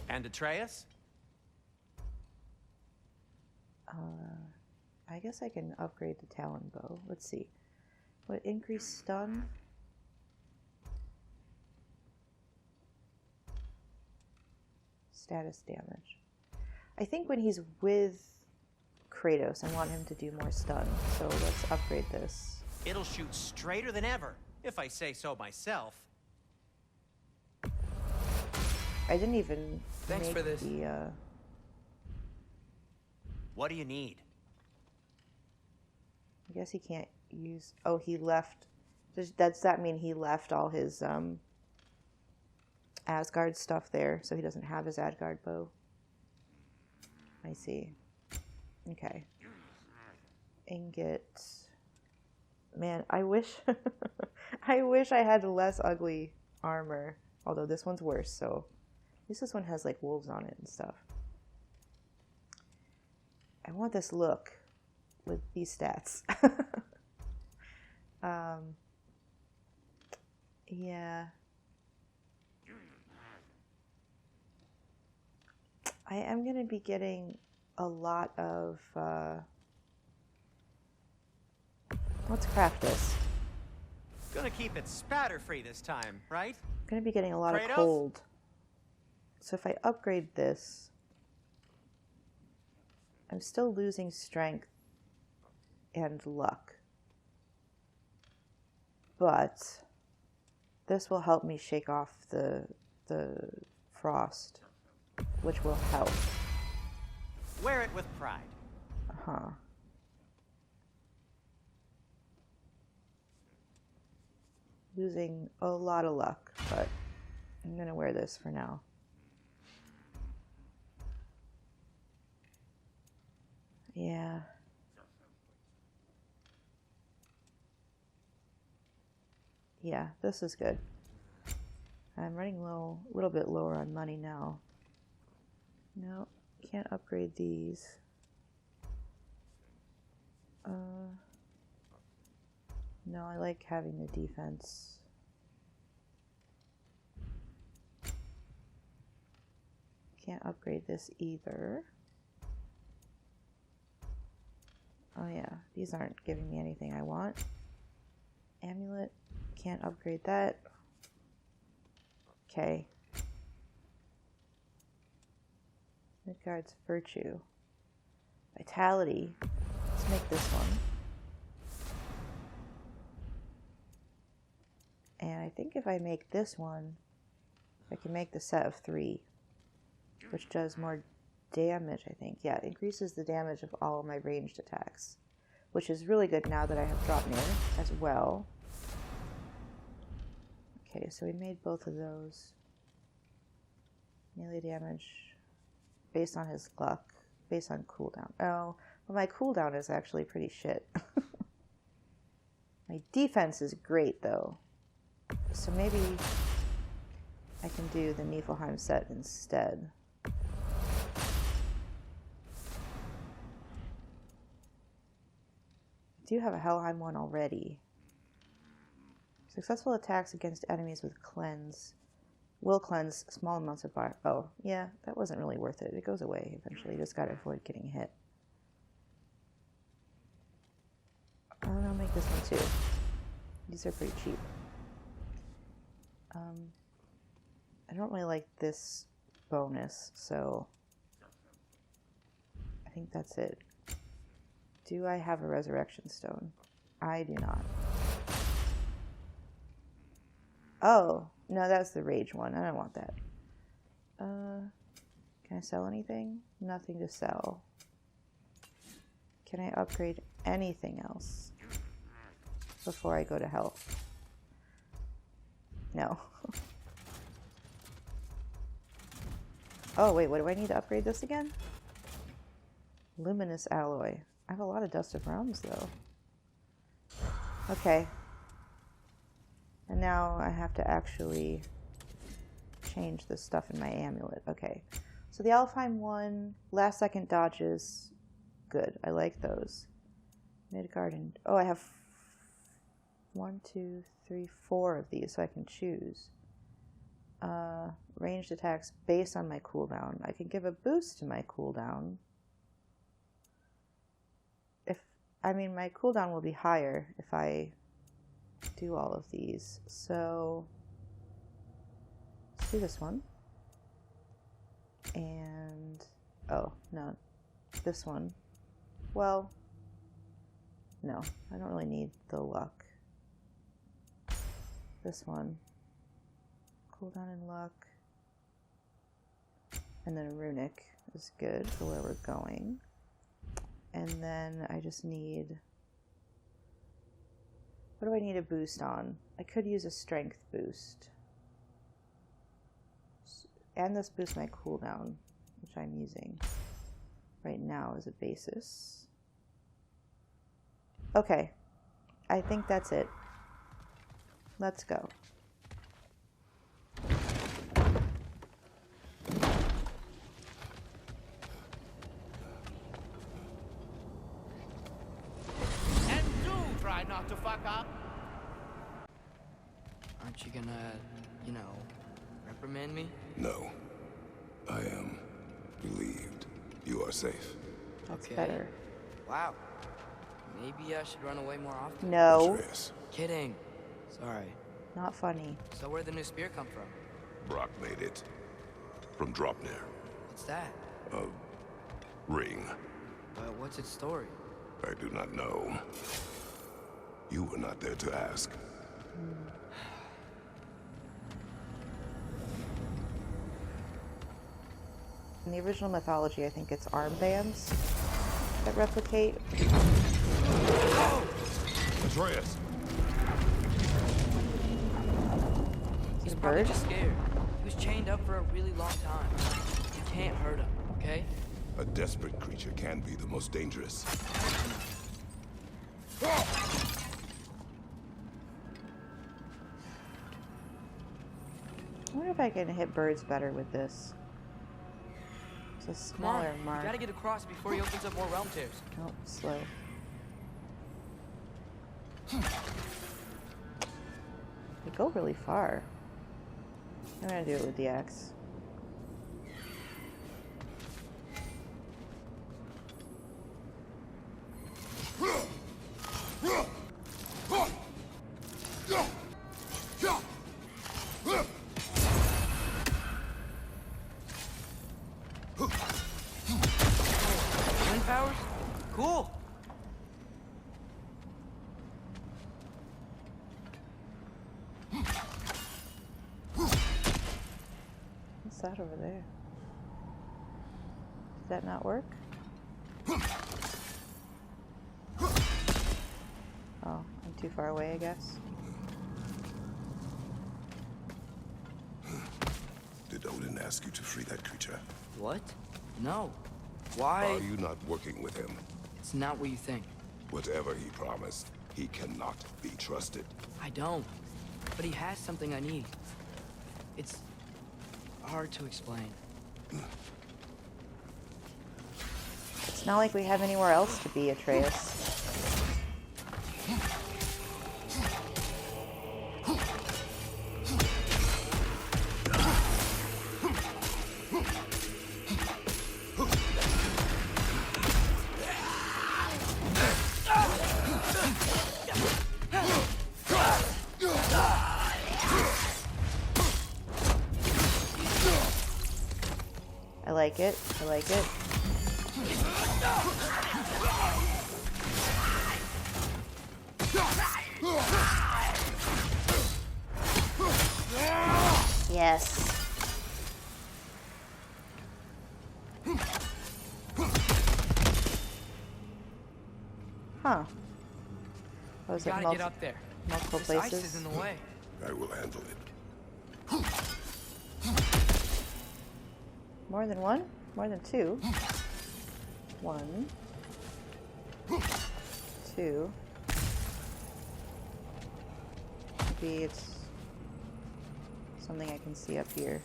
And Atreus? I guess I can upgrade the Talon Bow. Let's see. What, increase stun? Status damage. I think when he's with Kratos, I want him to do more stun. So let's upgrade this. It'll shoot straighter than ever, if I say so myself. I didn't even Thanks make for this. the, What do you need? I guess he can't use... Oh, he left... Does that mean he left all his Asgard stuff there, so he doesn't have his Asgard bow? I see. Okay. Ingot. Man, I wish... I wish I had less ugly armor. Although this one's worse, so... At least this one has, like, wolves on it and stuff. I want this look with these stats. Yeah. I am going to be getting a lot of... Let's craft this. Gonna keep it spatter-free this time, right? I'm going to be getting a lot Kratos? of cold. So if I upgrade this, I'm still losing strength and luck. But this will help me shake off the frost, which will help. Wear it with pride. Uh-huh. Losing a lot of luck, but I'm gonna wear this for now. Yeah. Yeah, this is good. I'm running low, a little bit lower on money now. No, can't upgrade these. No, I like having the defense. Can't upgrade this either. Oh yeah, these aren't giving me anything I want. Amulet, can't upgrade that. Okay. Midgard's Virtue. Vitality. Let's make this one. And I think if I make this one, I can make the set of 3, which does more damage, I think. Yeah, it increases the damage of all of my ranged attacks, which is really good now that I have drop near as well. Okay, so we made both of those. Melee damage based on his luck, based on cooldown. Oh, well, my cooldown is actually pretty shit. My defense is great, though. So maybe I can do the Niflheim set instead. I do have a Helheim one already. Successful attacks against enemies with cleanse will cleanse small amounts of fire. Oh, yeah, that wasn't really worth it. It goes away eventually. You just gotta avoid getting hit. I'll make this one too. These are pretty cheap. I don't really like this bonus, so I think that's it. Do I have a resurrection stone? I do not. Oh, no, that's the rage one. I don't want that. Can I sell anything? Nothing to sell. Can I upgrade anything else before I go to health? No. Oh, wait, what do I need to upgrade this again? Luminous alloy. I have a lot of Dust of Realms, though. Okay. And now I have to actually change the stuff in my amulet. Okay. So the Alfheim one, last second dodges. Good. I like those. Midgard. Oh, I have 1, 2, 3, 4 of these, so I can choose. Ranged attacks based on my cooldown. I can give a boost to my cooldown. I mean, my cooldown will be higher if I do all of these. So let's do this one. And, oh, no, this one. Well, no, I don't really need the luck. This one. Cooldown and luck. And then a runic is good for where we're going. And then I just need... What do I need a boost on? I could use a strength boost. And this boosts my cooldown, which I'm using right now as a basis. Okay. I think that's it. Let's go. Not to fuck up. Aren't you gonna, you know, reprimand me? No. I am relieved. You are safe. That's better. Wow. Maybe I should run away more often. No. Atreus. Kidding. Sorry. Not funny. So where'd the new spear come from? Brock made it. From Dropnir. What's that? A ring. What's its story? I do not know. You were not there to ask. In the original mythology, I think it's armbands that replicate. Atreus! He's probably just scared. He was chained up for a really long time. You can't hurt him, okay? A desperate creature can be the most dangerous. I wonder if I can hit birds better with this. It's a smaller mark. You gotta get across before he opens up more realm tears. Oh, slow. They go really far. I'm gonna do it with the axe. Wind powers? Cool. What's that over there? Did that not work? Oh, I'm too far away, I guess. Did Odin ask you to free that creature? What? No. Why? Are you not working with him? It's not what you think. Whatever he promised, he cannot be trusted. I don't. But he has something I need. It's hard to explain. It's not like we have anywhere else to be, Atreus. like it. I like it. Yes. Huh. Oh, is it Gotta get up there. multiple This places? ice is in the way. I will handle it. More than one? More than two? 1, 2. Maybe it's something I can see up here.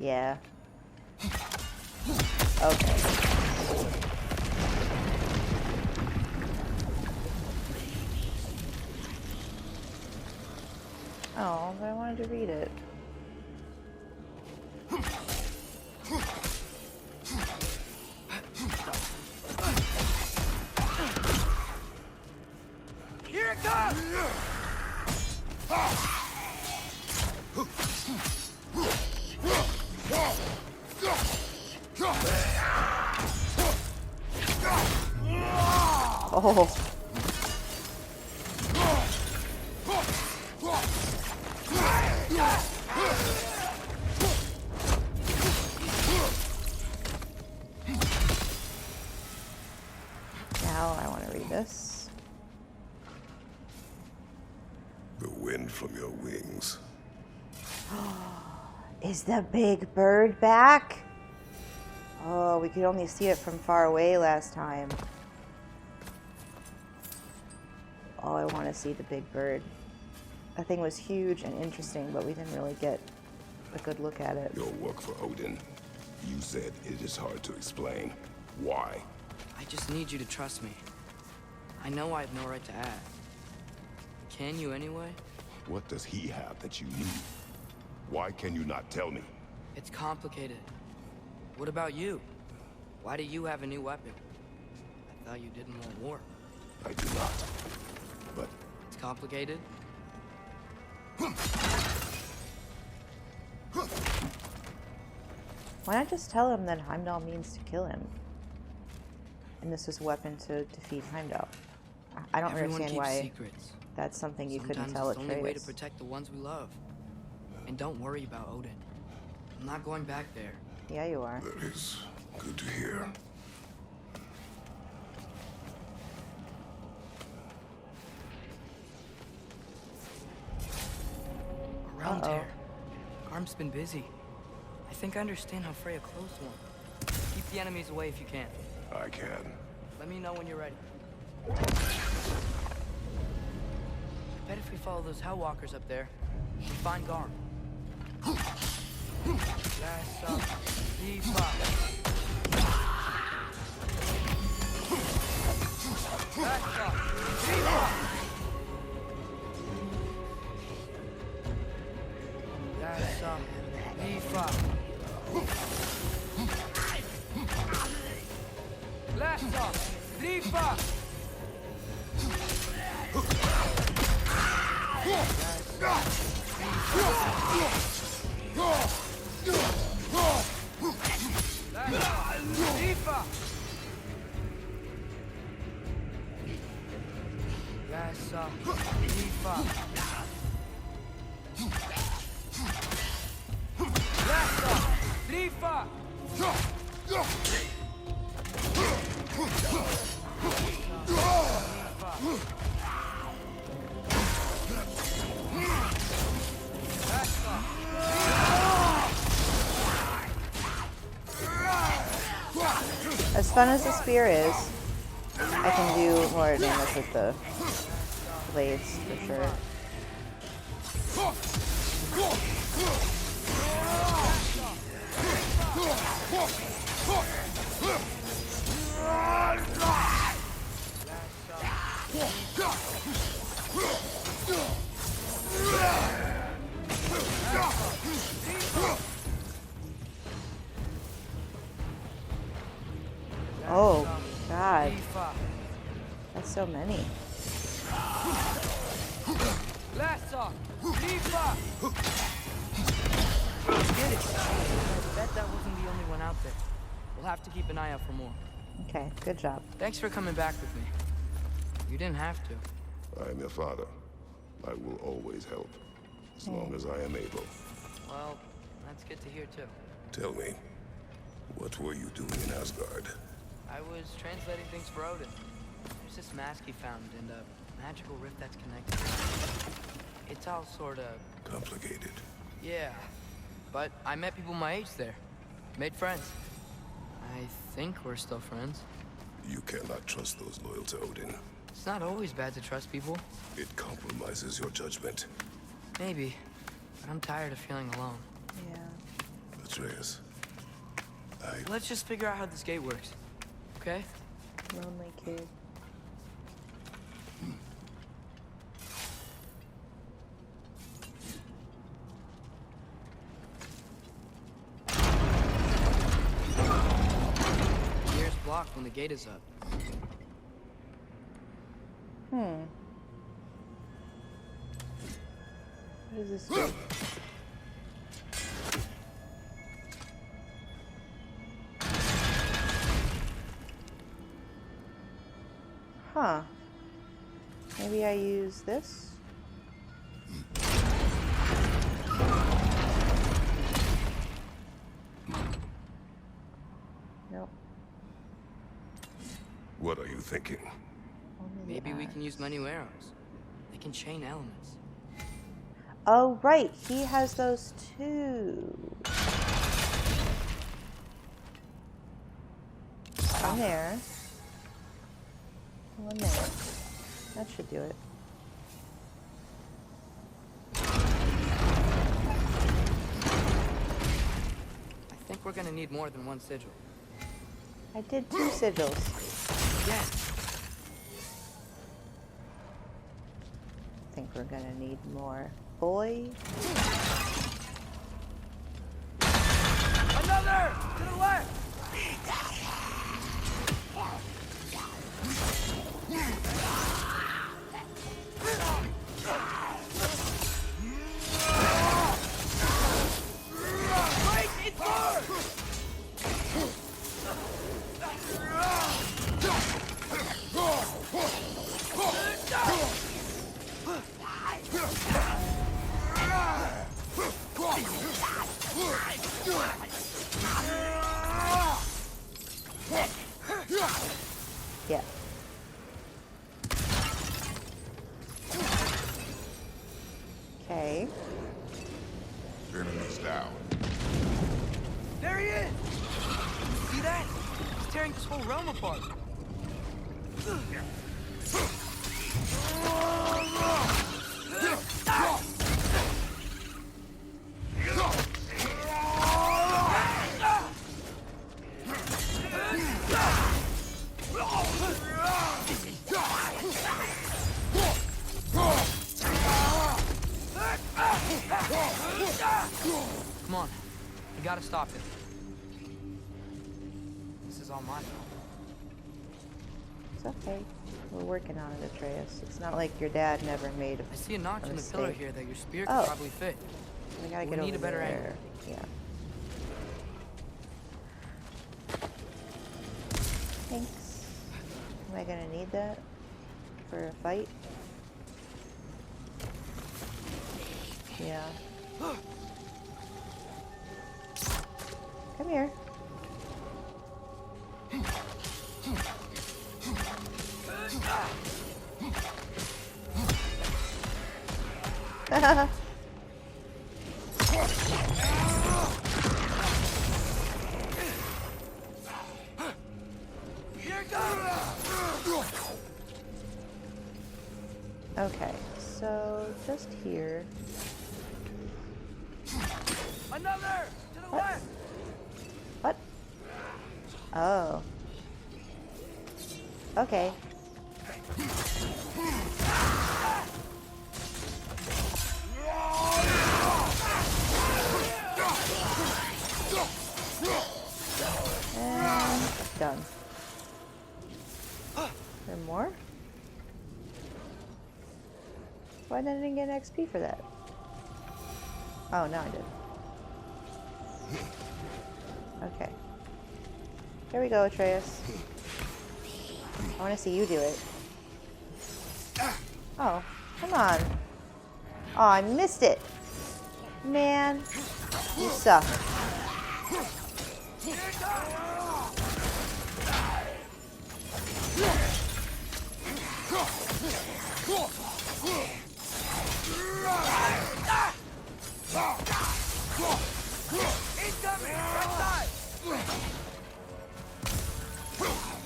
Yeah. Okay. Oh, but I wanted to read it. Here it comes! Oh. Now I want to read this. The wind from your wings. Is the big bird back? Oh, we could only see it from far away last time. Oh, I want to see the big bird. That thing was huge and interesting, but we didn't really get a good look at it. Your work for Odin. You said it is hard to explain. Why? I just need you to trust me. I know I have no right to ask. Can you anyway? What does he have that you need? Why can you not tell me? It's complicated. What about you? Why do you have a new weapon? I thought you didn't want war. I do not. But it's complicated? Why not just tell him that Heimdall means to kill him? And this is a weapon to defeat Heimdall. I don't Everyone understand keeps why secrets. that's something you couldn't Sometimes tell it's the only way to Atreus. protect the ones we love. And don't worry about Odin. I'm not going back there. Yeah, you are. that is good to hear. Around here. Garm's been busy. I think I understand how Freya closed one. Keep the enemies away if you can. I can. Let me know when you're ready. I bet if we follow those Hellwalkers up there, we find Garm. Last up, D5. Last up, D5. Last up, D5. Last up, D5. As fun as the spear is, I can do more damage with the blades for sure. Oh, God. That's so many. Last off, D5. Get it. I bet that wasn't the only one out there. We'll have to keep an eye out for more. Okay, good job. Thanks for coming back with me. You didn't have to. I am your father. I will always help, as long as I am able. Well, that's good to hear too. Tell me, what were you doing in Asgard? I was translating things for Odin. There's this mask he found and a magical rift that's connected. It's all sort of complicated. Yeah, but I met people my age there. Made friends. I think we're still friends. You cannot trust those loyal to Odin. It's not always bad to trust people. It compromises your judgment. Maybe, but I'm tired of feeling alone. Yeah. Atreus, Let's just figure out how this gate works, okay? Lonely kid. The air's blocked when the gate is up. What does this do? Huh. Maybe I use this? Nope. what are you thinking? Maybe we can use my new arrows. They can chain elements. Oh, right. He has those too. One there. One there. That should do it. I think we're gonna need more than one sigil. I did 2 sigils. Yeah. I think we're gonna need more. Boy. Another! To the left! Break it first! Yeah. Okay. Enemies down. There he is! See that? He's tearing this whole realm apart. Come on. We gotta stop it. This is all my fault. It's okay. We're working on it, Atreus. It's not like your dad never made I see a notch in the mistake. pillar here that your spear could Oh. probably fit. We gotta We get need over a better there. angle. Yeah. Thanks. Am I gonna need that for a fight? Yeah. Come here. Okay, so just here. Another! To the left! What? Oh. Okay. And done. There more? Why didn't I get XP for that? Oh, no, I did. Okay. Here we go, Atreus. I want to see you do it. Oh, come on. Oh, I missed it. Man, you suck.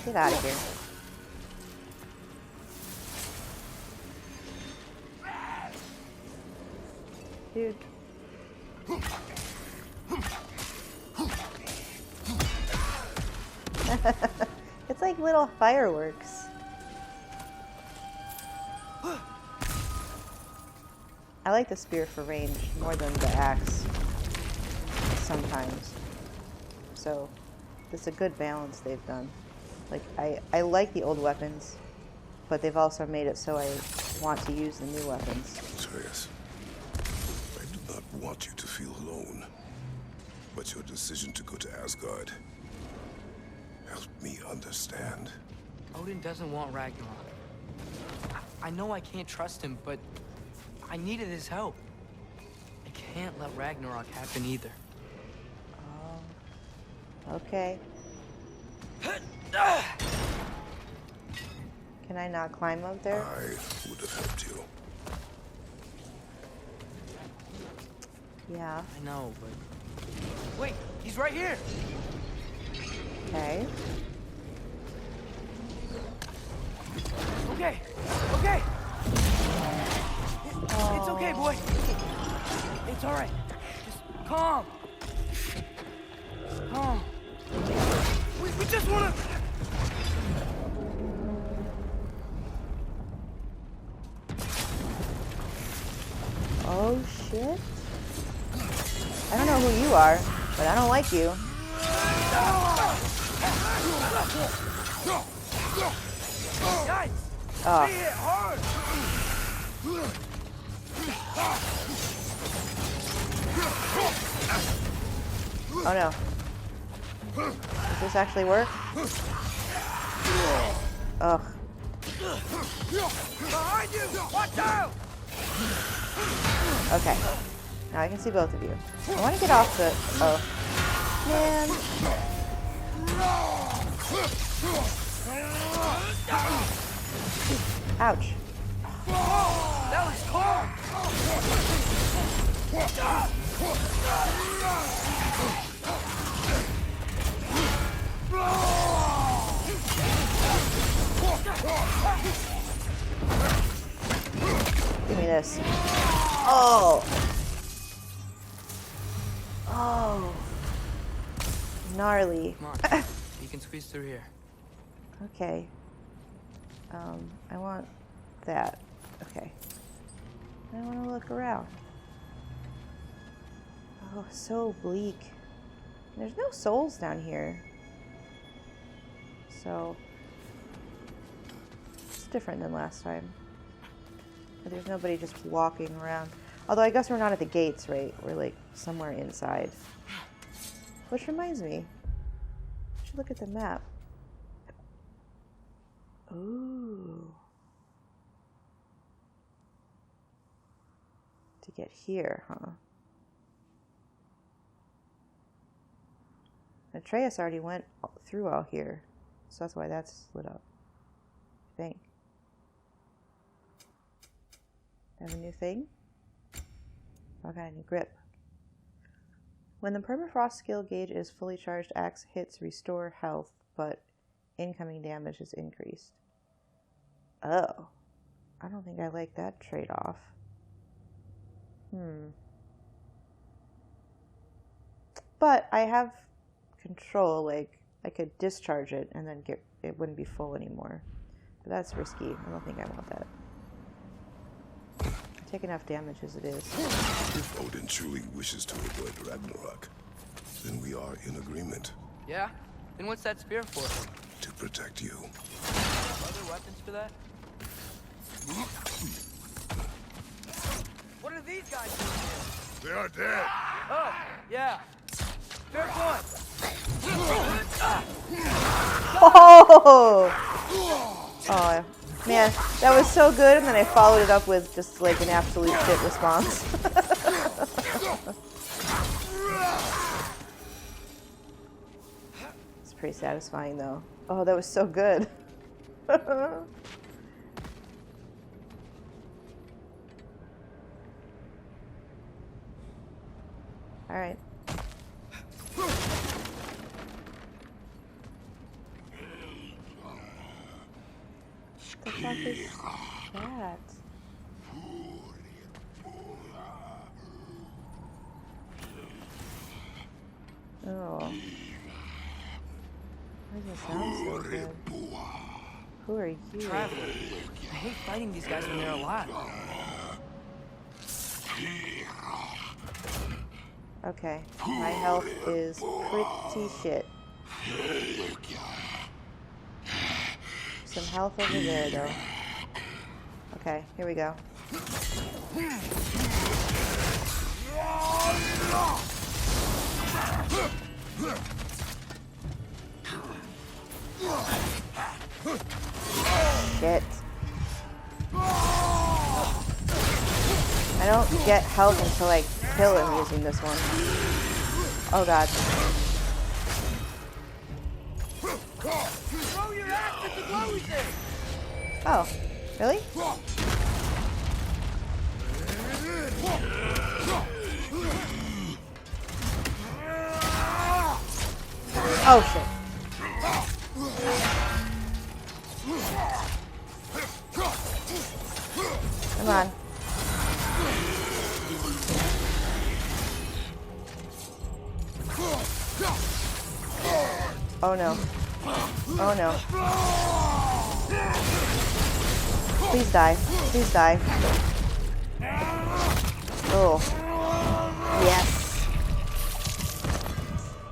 Get out of here. Dude. It's like little fireworks. I like the spear for range more than the axe sometimes. So it's a good balance they've done. Like I like the old weapons, but they've also made it so I want to use the new weapons. Atreus, I do not want you to feel alone, but your decision to go to Asgard helped me understand. Odin doesn't want Ragnarok. I know I can't trust him, but I needed his help. I can't let Ragnarok happen either. Oh, okay. Can I not climb up there? I would have helped you. Yeah. I know, but... Wait, he's right here! Okay. Okay, okay! It's okay, boy. It's all right. Just calm. Just calm. We just wanna... Oh, shit. I don't know who you are, but I don't like you. Oh. Oh no. Does this actually work? Ugh. Behind you! Watch out! Okay. Now I can see both of you. I want to get off the... Oh. Man. Ouch. That was cool! Give me this. Oh. Oh. Gnarly. Come on. You can squeeze through here. Okay. I want that. Okay. I want to look around. Oh, so bleak. There's no souls down here. So, it's different than last time. But there's nobody just walking around. Although I guess we're not at the gates, right? We're like somewhere inside. Which reminds me, I should look at the map. Ooh. To get here, huh? Atreus already went through all here, so that's why that's lit up, I think. Have a new thing? Oh, I got a new grip. When the permafrost skill gauge is fully charged, axe hits restore health, but incoming damage is increased. Oh. I don't think I like that trade-off. But I have control, like I could discharge it and then it wouldn't be full anymore. But that's risky. I don't think I want that. I take enough damage as it is. If Odin truly wishes to avoid Ragnarok, then we are in agreement. Yeah? Then what's that spear for? To protect you. Other weapons for that? What are these guys doing here? They are dead. Oh, yeah. Fair point. Oh! Oh, man, that was so good, and then I followed it up with just like an absolute shit response. It's pretty satisfying, though. Oh, that was so good. All right. What the fuck is that? Oh. Why does it sound so good? Who are you? Traveler. I hate fighting these guys when they're alive. Okay, my health is pretty shit. Some health over there, though. Okay, here we go. Shit. I don't get health until I kill him using this one. Oh god. Throw your axe at the glowy thing! Oh, really? Oh shit. Come on. Oh no. Oh no. Please die. Please die. Oh. Yes.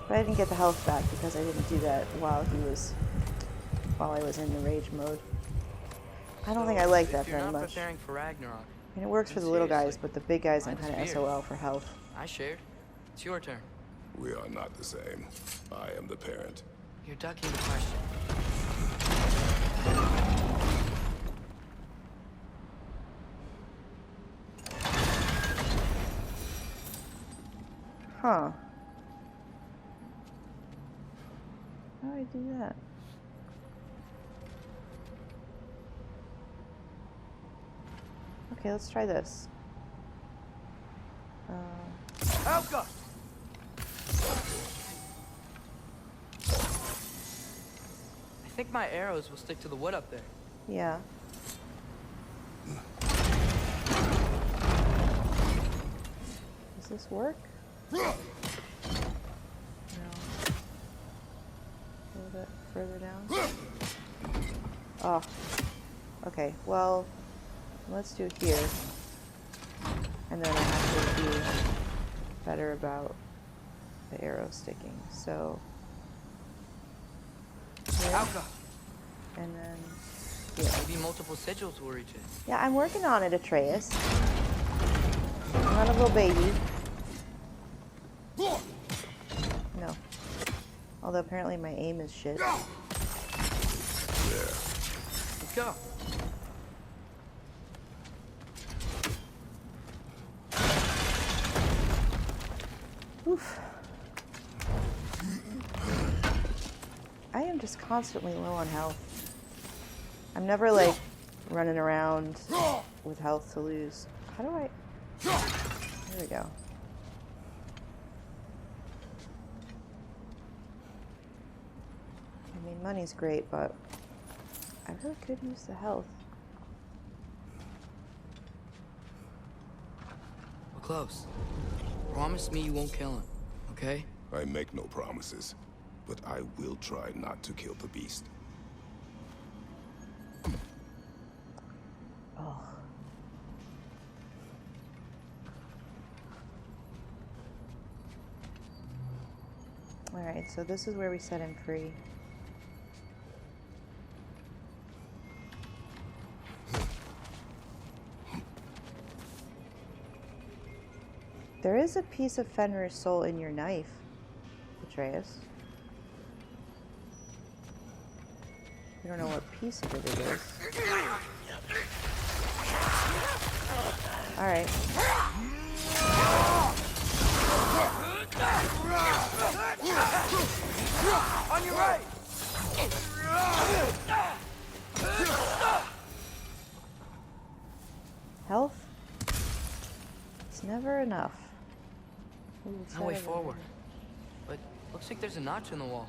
But I didn't get the health back because I didn't do that while I was in the rage mode. I don't think I like that very much. Preparing for Ragnarok. And it works for the little guys, but the big guys I'm kind of SOL for health. I shared. It's your turn. We are not the same. I am the parent. You're ducking the question. Huh. How do I do that? Okay, let's try this. Alka! I think my arrows will stick to the wood up there. Yeah. Does this work? No. A little bit further down. Oh. Okay, well, let's do it here. And then I have to be better about the arrow sticking. So, here, and then here. Maybe multiple sigils will reach it. Yeah, I'm working on it, Atreus. I'm not a little baby. No. Although apparently my aim is shit. Let's go. Oof. I am just constantly low on health. I'm never like running around with health to lose. How do I? There we go. I mean, money's great, but I really could use the health. We're close. Promise me you won't kill him, okay? I make no promises, but I will try not to kill the beast. Oh. Alright, so this is where we set him free. There is a piece of Fenrir's soul in your knife. Atreus. We don't know what piece of it is. Alright. On your right! Health? It's never enough. Ooh, it's No way better than forward. But looks like there's a notch in the wall.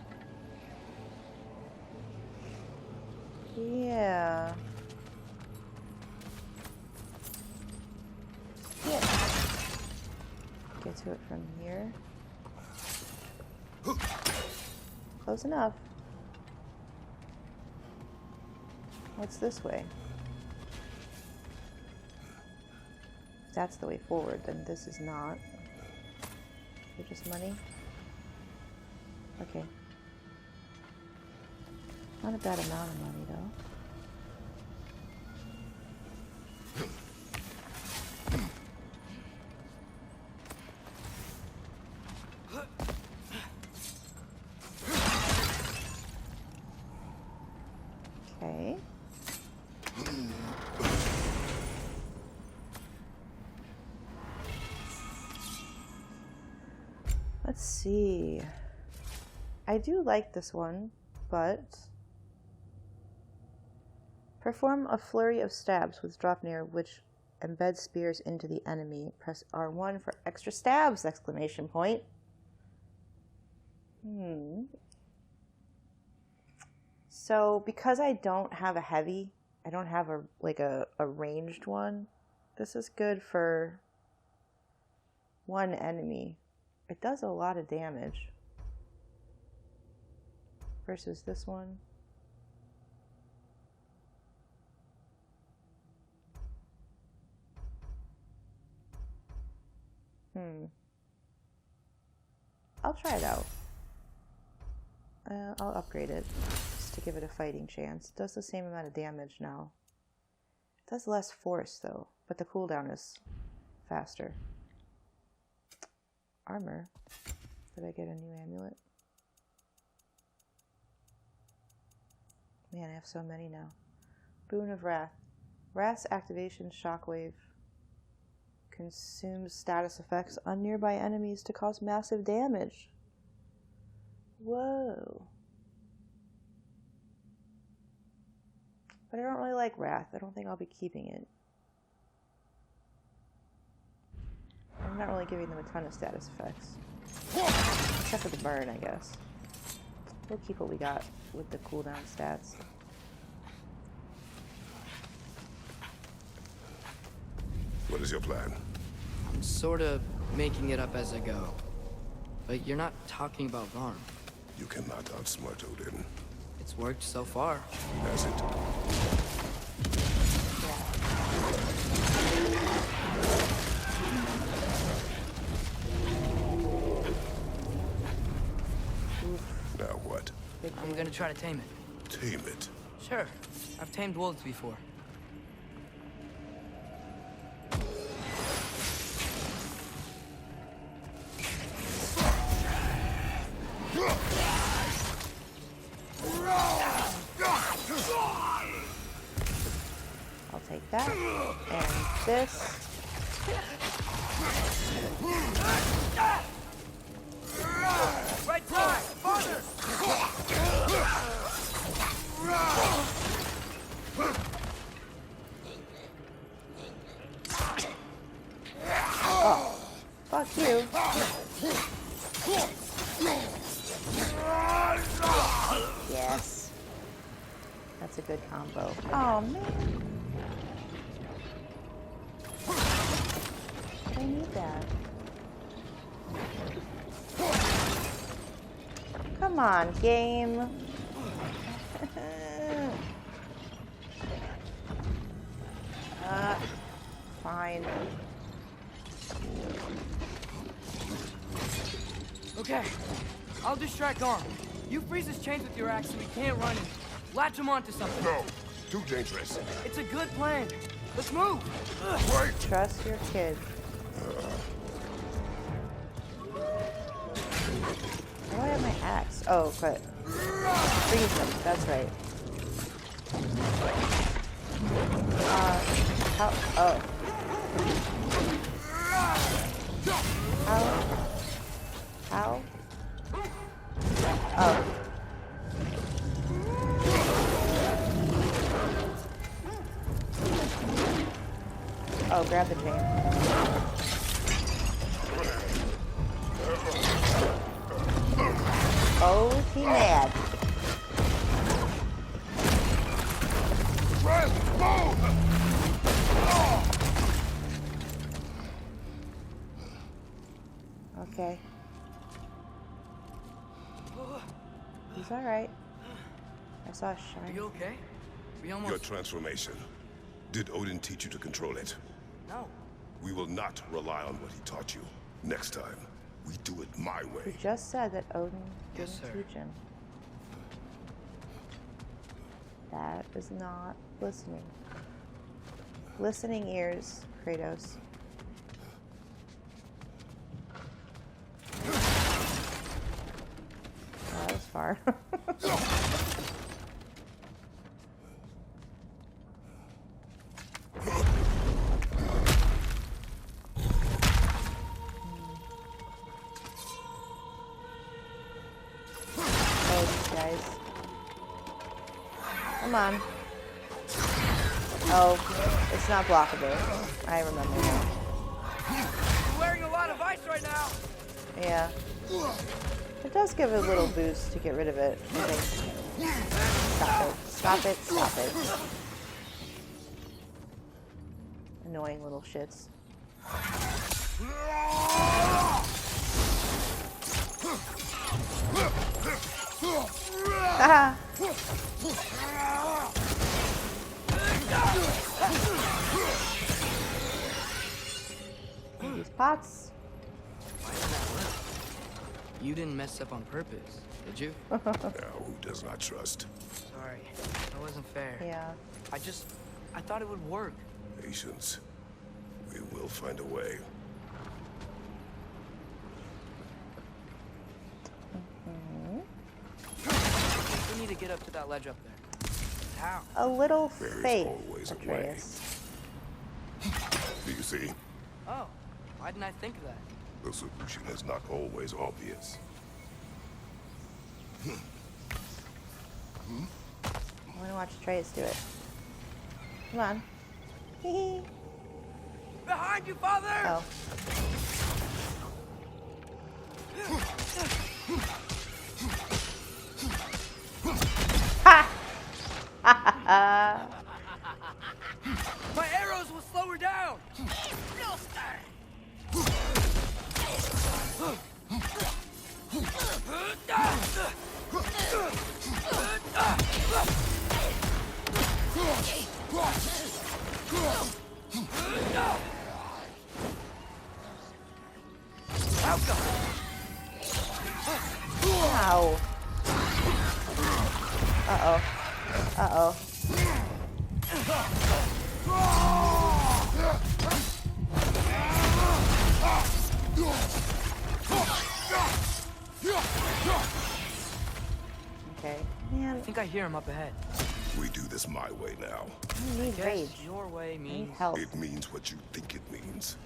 that. Yeah. Get to it from here. Close enough. What's this way? If that's the way forward, then this is not. Is it just money? Okay. Not a bad amount of money, though. Okay. Let's see. I do like this one, but perform a flurry of stabs with Draupnir, which embeds spears into the enemy. Press R1 for extra stabs! Exclamation point. So because I don't have a heavy, I don't have a ranged one. This is good for one enemy. It does a lot of damage versus this one. I'll try it out. I'll upgrade it just to give it a fighting chance. It does the same amount of damage now. It does less force though, but the cooldown is faster. Armor. Did I get a new amulet? Man, I have so many now. Boon of Wrath. Wrath's activation shockwave consumes status effects on nearby enemies to cause massive damage. Whoa. But I don't really like Wrath. I don't think I'll be keeping it. I'm not really giving them a ton of status effects. Except for the burn, I guess. We'll keep what we got with the cooldown stats. What is your plan? I'm sort of making it up as I go. But you're not talking about Varn. You cannot outsmart Odin. It's worked so far. Has it? Now what? I'm gonna try to tame it. Tame it? Sure. I've tamed wolves before. I'll take that. And this. Right side! Farther! Oh, fuck you. Yes. That's a good combo. Oh, man. I need that. Come on, game. Fine. Okay. I'll distract Arm. You freeze his chains with your axe so he can't run and latch him onto something. No. Too dangerous. It's a good plan. Let's move. Wait. Trust your kid. Why am I Axe. Oh, but freeze them. That's right. How? Oh. How? Oh. Oh, grab the chain. Oh, he mad. Okay. He's alright. I saw a shine. Are you okay? We almost... Your transformation. Did Odin teach you to control it? No. We will not rely on what he taught you. Next time, we do it my way. You just said that Odin didn't Yes, sir. teach him. That is not listening. Listening ears, Kratos. Oh, that was far. Oh, these guys. Come on. Oh, it's not blockable. I remember now. You're wearing a lot of ice right now. Yeah. It does give a little boost to get rid of it, I think. Stop it. Stop it. Stop it. Annoying little shits. Haha. These pots. You didn't mess up on purpose, did you? Now, who does not trust? Sorry, that wasn't fair. Yeah. I thought it would work. Patience. We will find a way. We need to get up to that ledge up there. How? A little There is faith, always a way. Atreus. Do you see? Oh, why didn't I think of that? The solution is not always obvious. I want to watch Atreus do it. Come on. Hee Behind you, father! Oh. Ha! My arrows will slow her down! Ow. Uh-oh. Uh-oh. Okay. Man, I think I hear him up ahead. We do this my way now. I need Guess rage. your way I need means... help. It means what you think it means.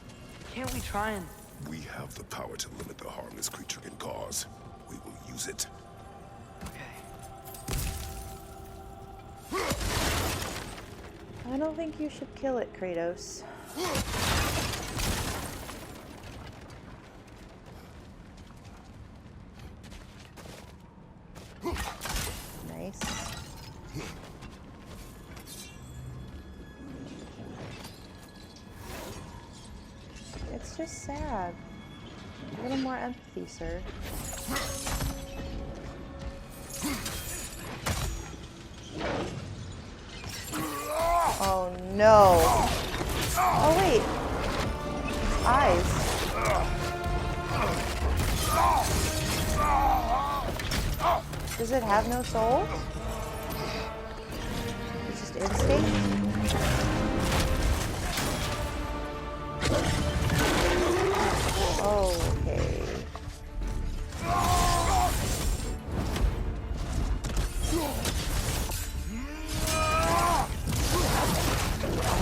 Can't we try and... We have the power to limit the harm this creature can cause. We will use it. Okay. I don't think you should kill it, Kratos. Nice. It's just sad. A little more empathy, sir. Oh no. Oh wait. Eyes. Does it have no soul? It's just instinct? Okay.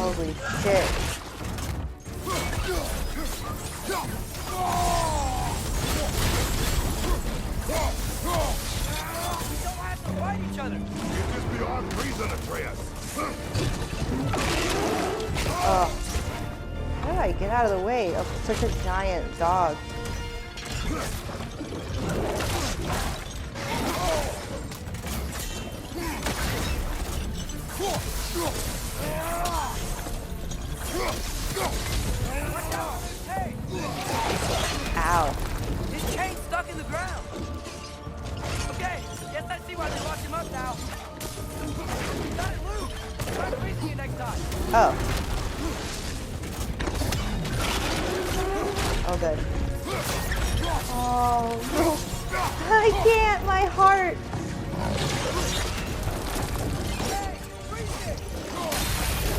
Holy shit. Fight each other. It is beyond reason, Atreus. Oh. How do I get out of the way of such a giant dog? Ow. His chain's stuck in the ground. Okay, guess I see why they locked him up now. Got it loose. Try freezing you next time. Oh. Oh, good. Oh, no. I can't. My heart. Hey, freeze it.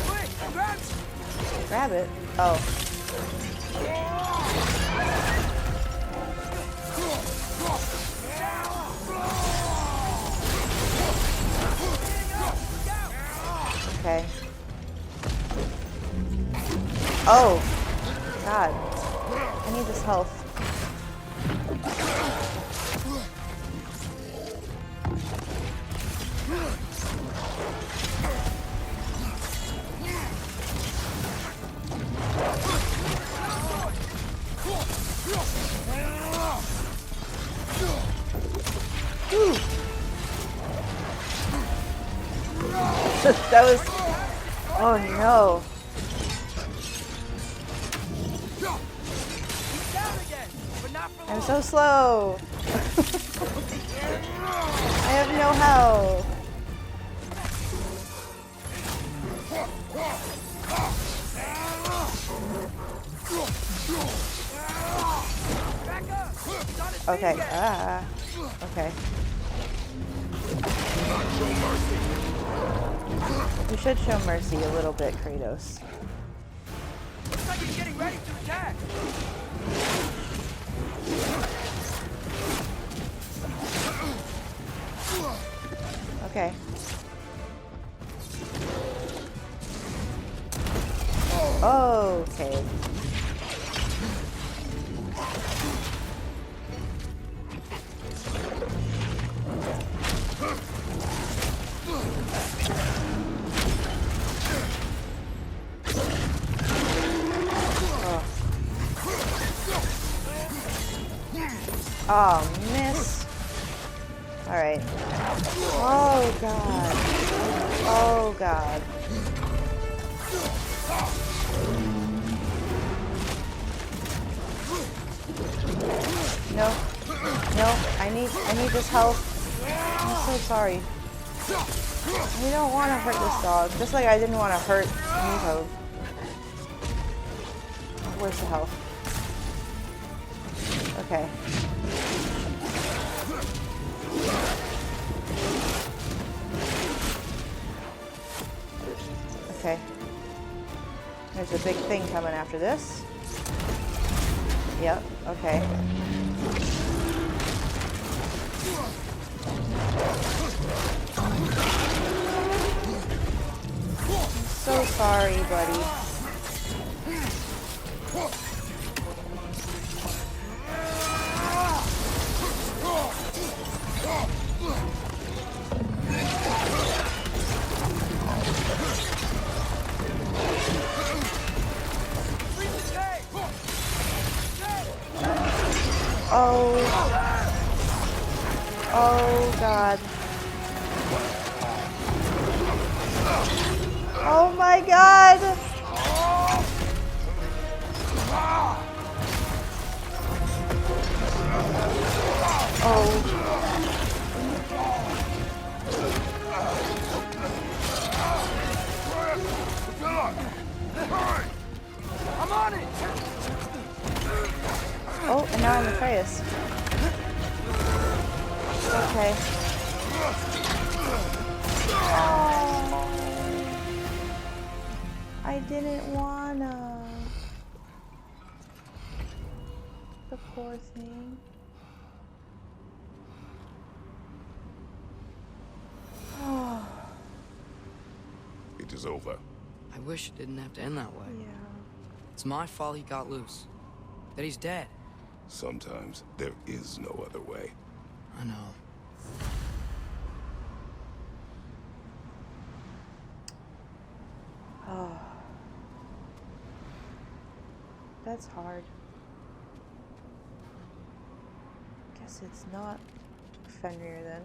Quick, grab it. Grab it. Oh. Okay. Oh. God. I need this health. Whew. That was... Oh no. I'm so slow. I have no health. Okay. Okay. You should show mercy a little bit, Kratos. Looks like he's getting ready to attack. Okay. Okay. Oh, miss. All right. Oh, God. Oh, God. No. No. I need this health. I'm so sorry. We don't want to hurt this dog. Just like I didn't want to hurt Nico. Where's the health? Okay. Okay. There's a big thing coming after this. Yep, okay. I'm so sorry, buddy. Oh. Oh, God. Oh, my God. Oh. I'm on it. Oh, and now I'm Atreus. Okay. Oh, I didn't wanna. The poor thing. Oh. It is over. I wish it didn't have to end that way. Yeah. It's my fault he got loose. That he's dead. Sometimes there is no other way. I know. Oh. That's hard. Guess it's not Fenrir then.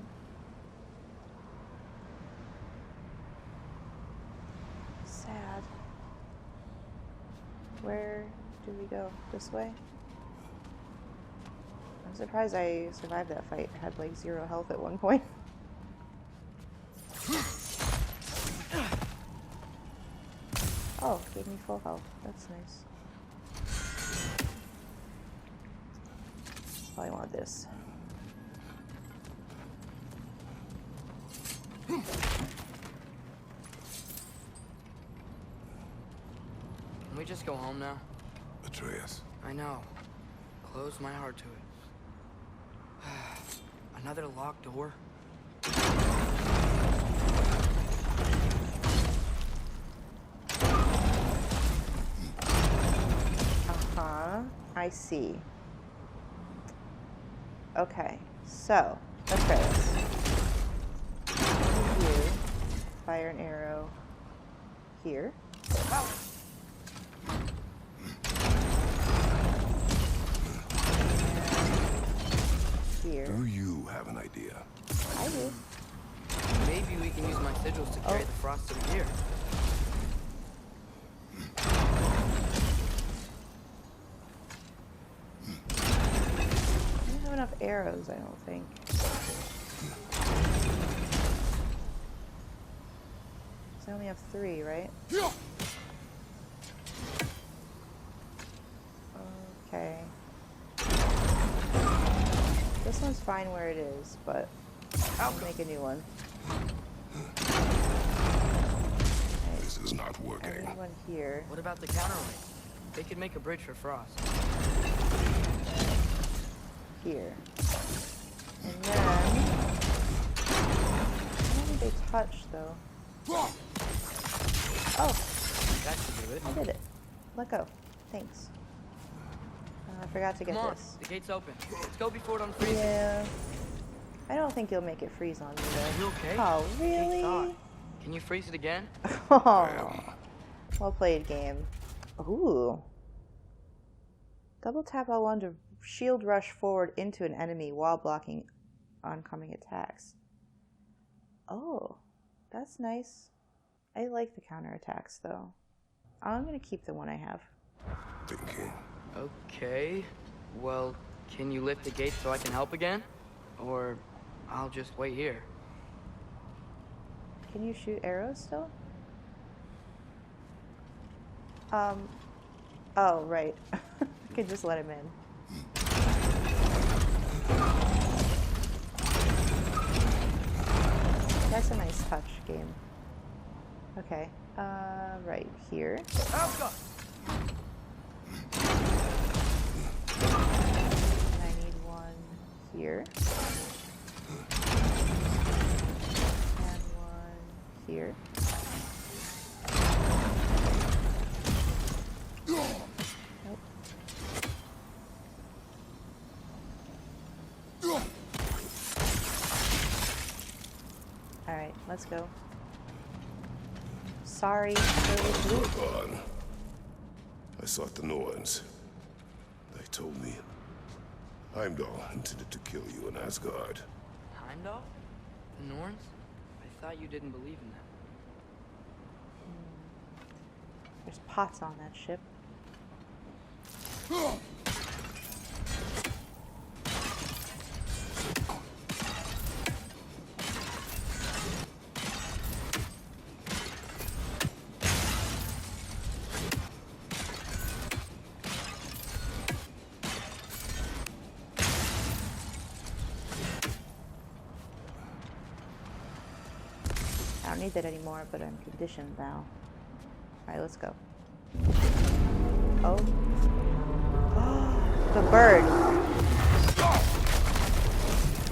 Sad. Where do we go? This way? I'm surprised I survived that fight. I had like 0 health at one point. Oh, gave me full health. That's nice. Probably want this. Can we just go home now? Atreus. I know. Close my heart to it. Another locked door? Uh-huh. I see. Okay. So, Atreus. Here. Fire an arrow. Here. Here. Do you have an idea? I do. Maybe we can use my sigils to carry the frost to the gear. I don't have enough arrows, I don't think. So I only have 3, right? Okay. This one's fine where it is, but I'll make a new one. Okay. This is not working. I need one here. What about the counterweight? They could make a bridge for frost. Here. And then... I don't think they touch, though. Oh! That should do it. I did it. Let go. Thanks. I forgot to get Come on, this. the gate's open. Let's go before it unfreezes. Yeah. I don't think you'll make it freeze on me, though. You okay? Oh, Gate's really? hot. Can you freeze it again? Oh. Well played, game. Ooh. Double tap L1 to shield rush forward into an enemy while blocking oncoming attacks. Oh, that's nice. I like the counterattacks, though. I'm gonna keep the one I have. Thinking. Okay. Well, can you lift the gate so I can help again? Or I'll just wait here. Can you shoot arrows still? Oh, right. I could just let him in. That's a nice touch game. Okay. Right here. And I need one here. And one here. Nope. Alright, let's go. Sorry. On. I sought the Norns. They told me Heimdall intended to kill you in Asgard. Heimdall? The Norns? I thought you didn't believe in them. There's pots on that ship. I don't need that anymore, but I'm conditioned now. Alright, let's go. Oh. The bird.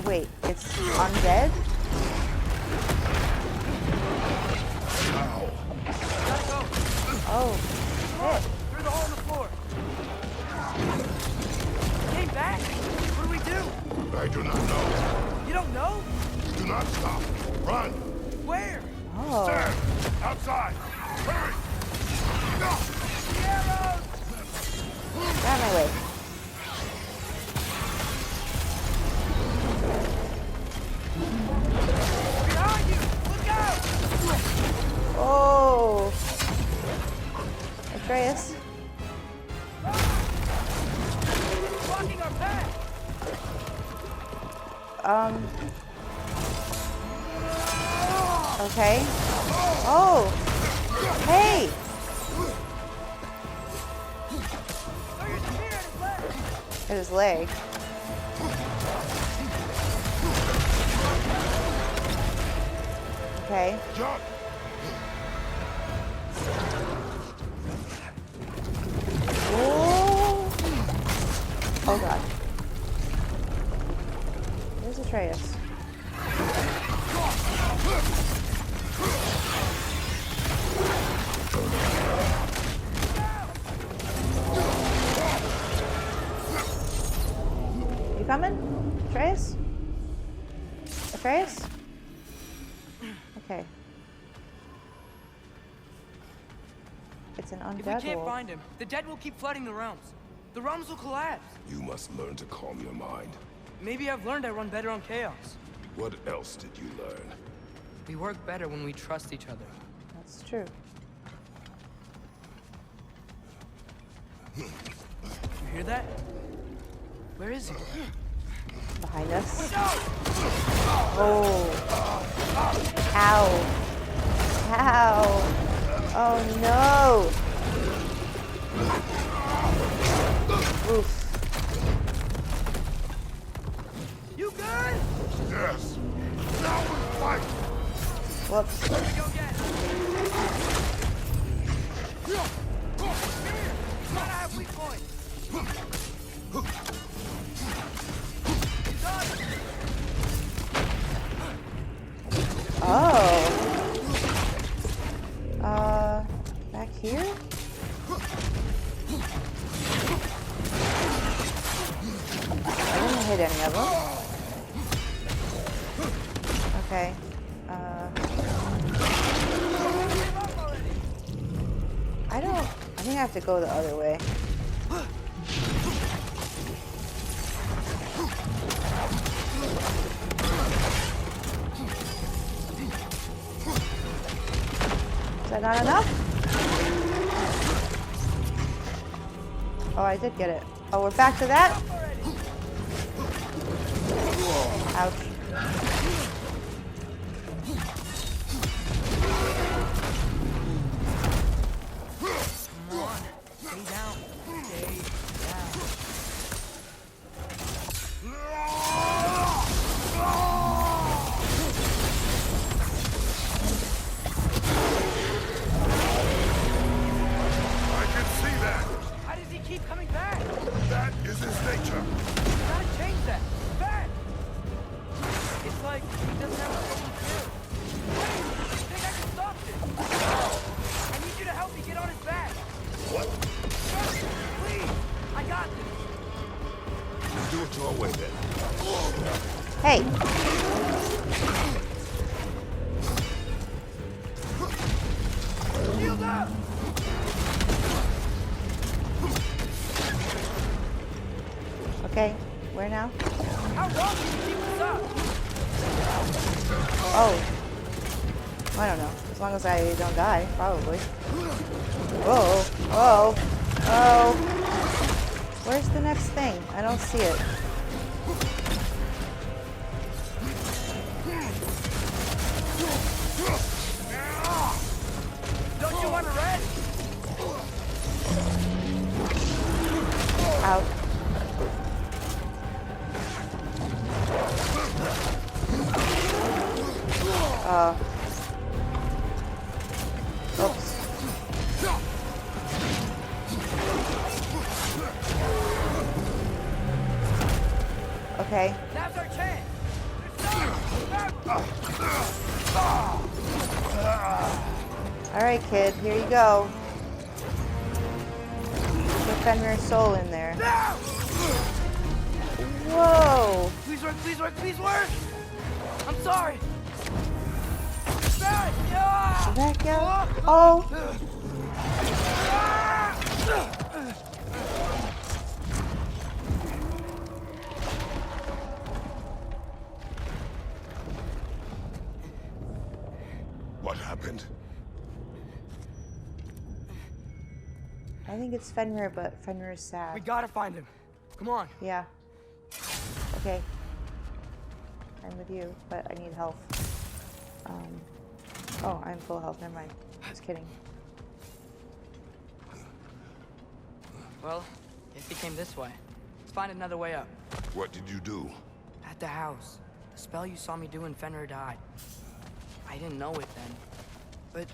Wait, it's undead? Oh, shit. Through the hole in the floor. Came back? What do we do? I do not know. You don't know? Do not stop. Run. Where? Oh. Stand. Outside. Hurry. No. The arrows! Get out of my way. Behind you! Look out! Oh. Atreus. Blocking our path! Okay. Oh. Hey. At his leg. Okay. Jump. Oh. Oh god. Where's Atreus? You coming? Atreus? Atreus? Okay. It's an undead If we can't wolf. find him, the dead will keep flooding the realms. The realms will collapse. You must learn to calm your mind. Maybe I've learned I run better on chaos. What else did you learn? We work better when we trust each other. That's true. You hear that? Where is he? Behind us. Oh. Ow. Ow. Oh no. Oof. You good? Yes. Now we fight. Whoops. Go get him. Here. He's gotta have weak points. He's on it. Oh. Back here? I didn't hit any of them. Okay. I think I have to go the other way. Is that not enough? Oh, I did get it. Oh, we're back to that? Ouch. Come on. Stay down. Stay down. I can see that. How does he keep coming back? That is his nature. You gotta change that. Back! It's like he doesn't have a fucking kill. Wait! You think I can stop this? I need you to help me get on his back. What? Please! I got this. Do it your way then. Hey. Shield up! Okay. Where now? How long can you keep this up? Oh. I don't know. As long as I don't die, probably. Whoa. Whoa. Oh. Where's the next thing? I don't see it. Don't you want a red? Out. Oops. Okay. Now's our chance. All right, kid. Here you go. Fenrir's soul in there. Whoa! Please work, please work, please work! I'm sorry! Back! Yeah! Back, yeah. Oh! What happened? I think it's Fenrir, but Fenrir is sad. We gotta find him. Come on. Yeah. Okay. I'm with you, but I need health. Oh, I'm full health. Never mind. Just kidding. Well, guess he came this way. Let's find another way up. What did you do? At the house. The spell you saw me do when Fenrir died. I didn't know it then. But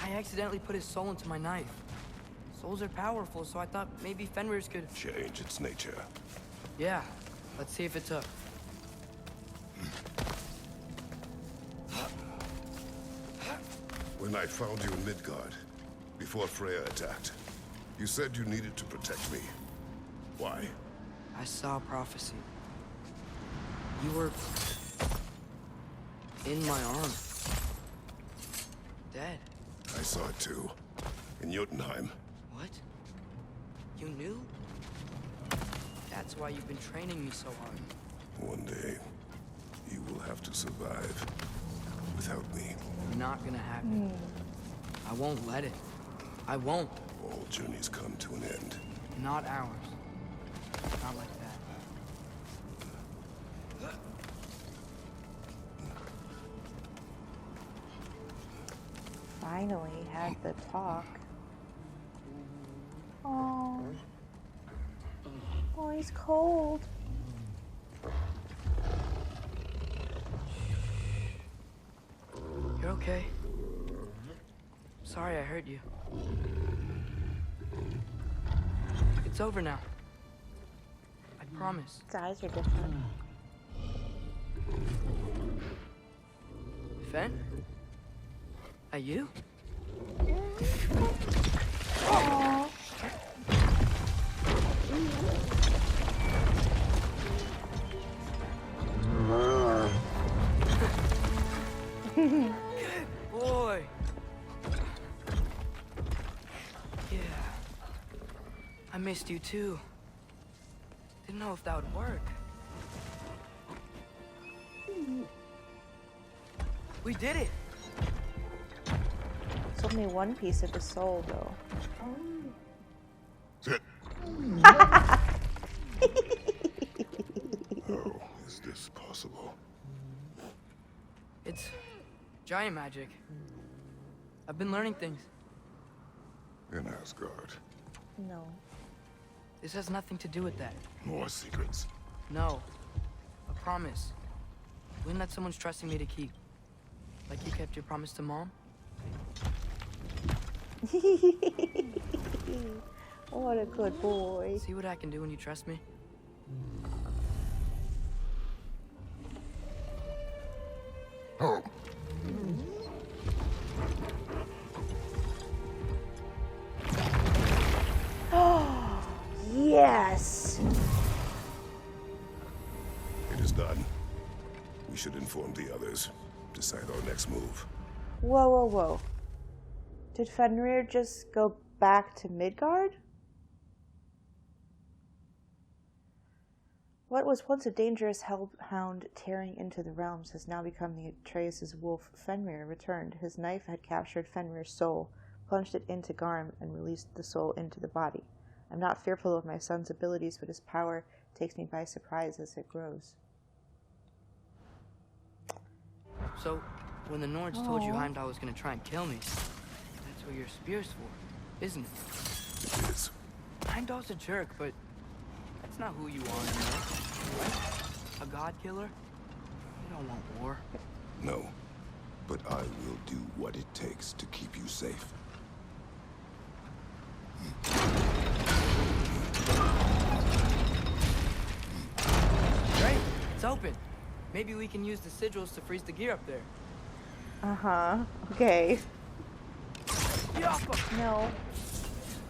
I accidentally put his soul into my knife. Souls are powerful, so I thought maybe Fenrir's could... Change its nature. Yeah. Let's see if it took. When I found you in Midgard, before Freya attacked, you said you needed to protect me. Why? I saw a prophecy. You were... in my arms. Dead. I saw it too. In Jotunheim. What? You knew? That's why you've been training me so hard. One day, you will have to survive without me. Not gonna happen. I won't let it. I won't. All journeys come to an end. Not ours. Not like that. Finally had the talk. Oh. Oh, he's cold. You're okay. Sorry I hurt you. It's over now. I promise. His eyes are different. Fen? Are you? Aww. Good boy. Yeah. I missed you too. Didn't know if that would work. We did it. It's only one piece of the soul, though. Oh, is this possible? It's giant magic. I've been learning things. In Asgard. No. This has nothing to do with that. More secrets. No. A promise. One that someone's trusting me to keep. Like you kept your promise to Mom? What a good boy. See what I can do when you trust me? Oh. Yes! It is done. We should inform the others. Decide our next move. Whoa, whoa, whoa. Did Fenrir just go back to Midgard? What was once a dangerous hellhound tearing into the realms has now become the Atreus' wolf. Fenrir returned. His knife had captured Fenrir's soul, plunged it into Garm, and released the soul into the body. I'm not fearful of my son's abilities, but his power takes me by surprise as it grows. So, when the Nords told you Heimdall was gonna try and kill me, that's what your spear's for, isn't it? It is. Heimdall's a jerk, but that's not who you are anymore. Right? A god killer? You don't want war. No. But I will do what it takes to keep you safe. Great, it's open. Maybe we can use the sigils to freeze the gear up there. Uh-huh. Okay. Get off of... No.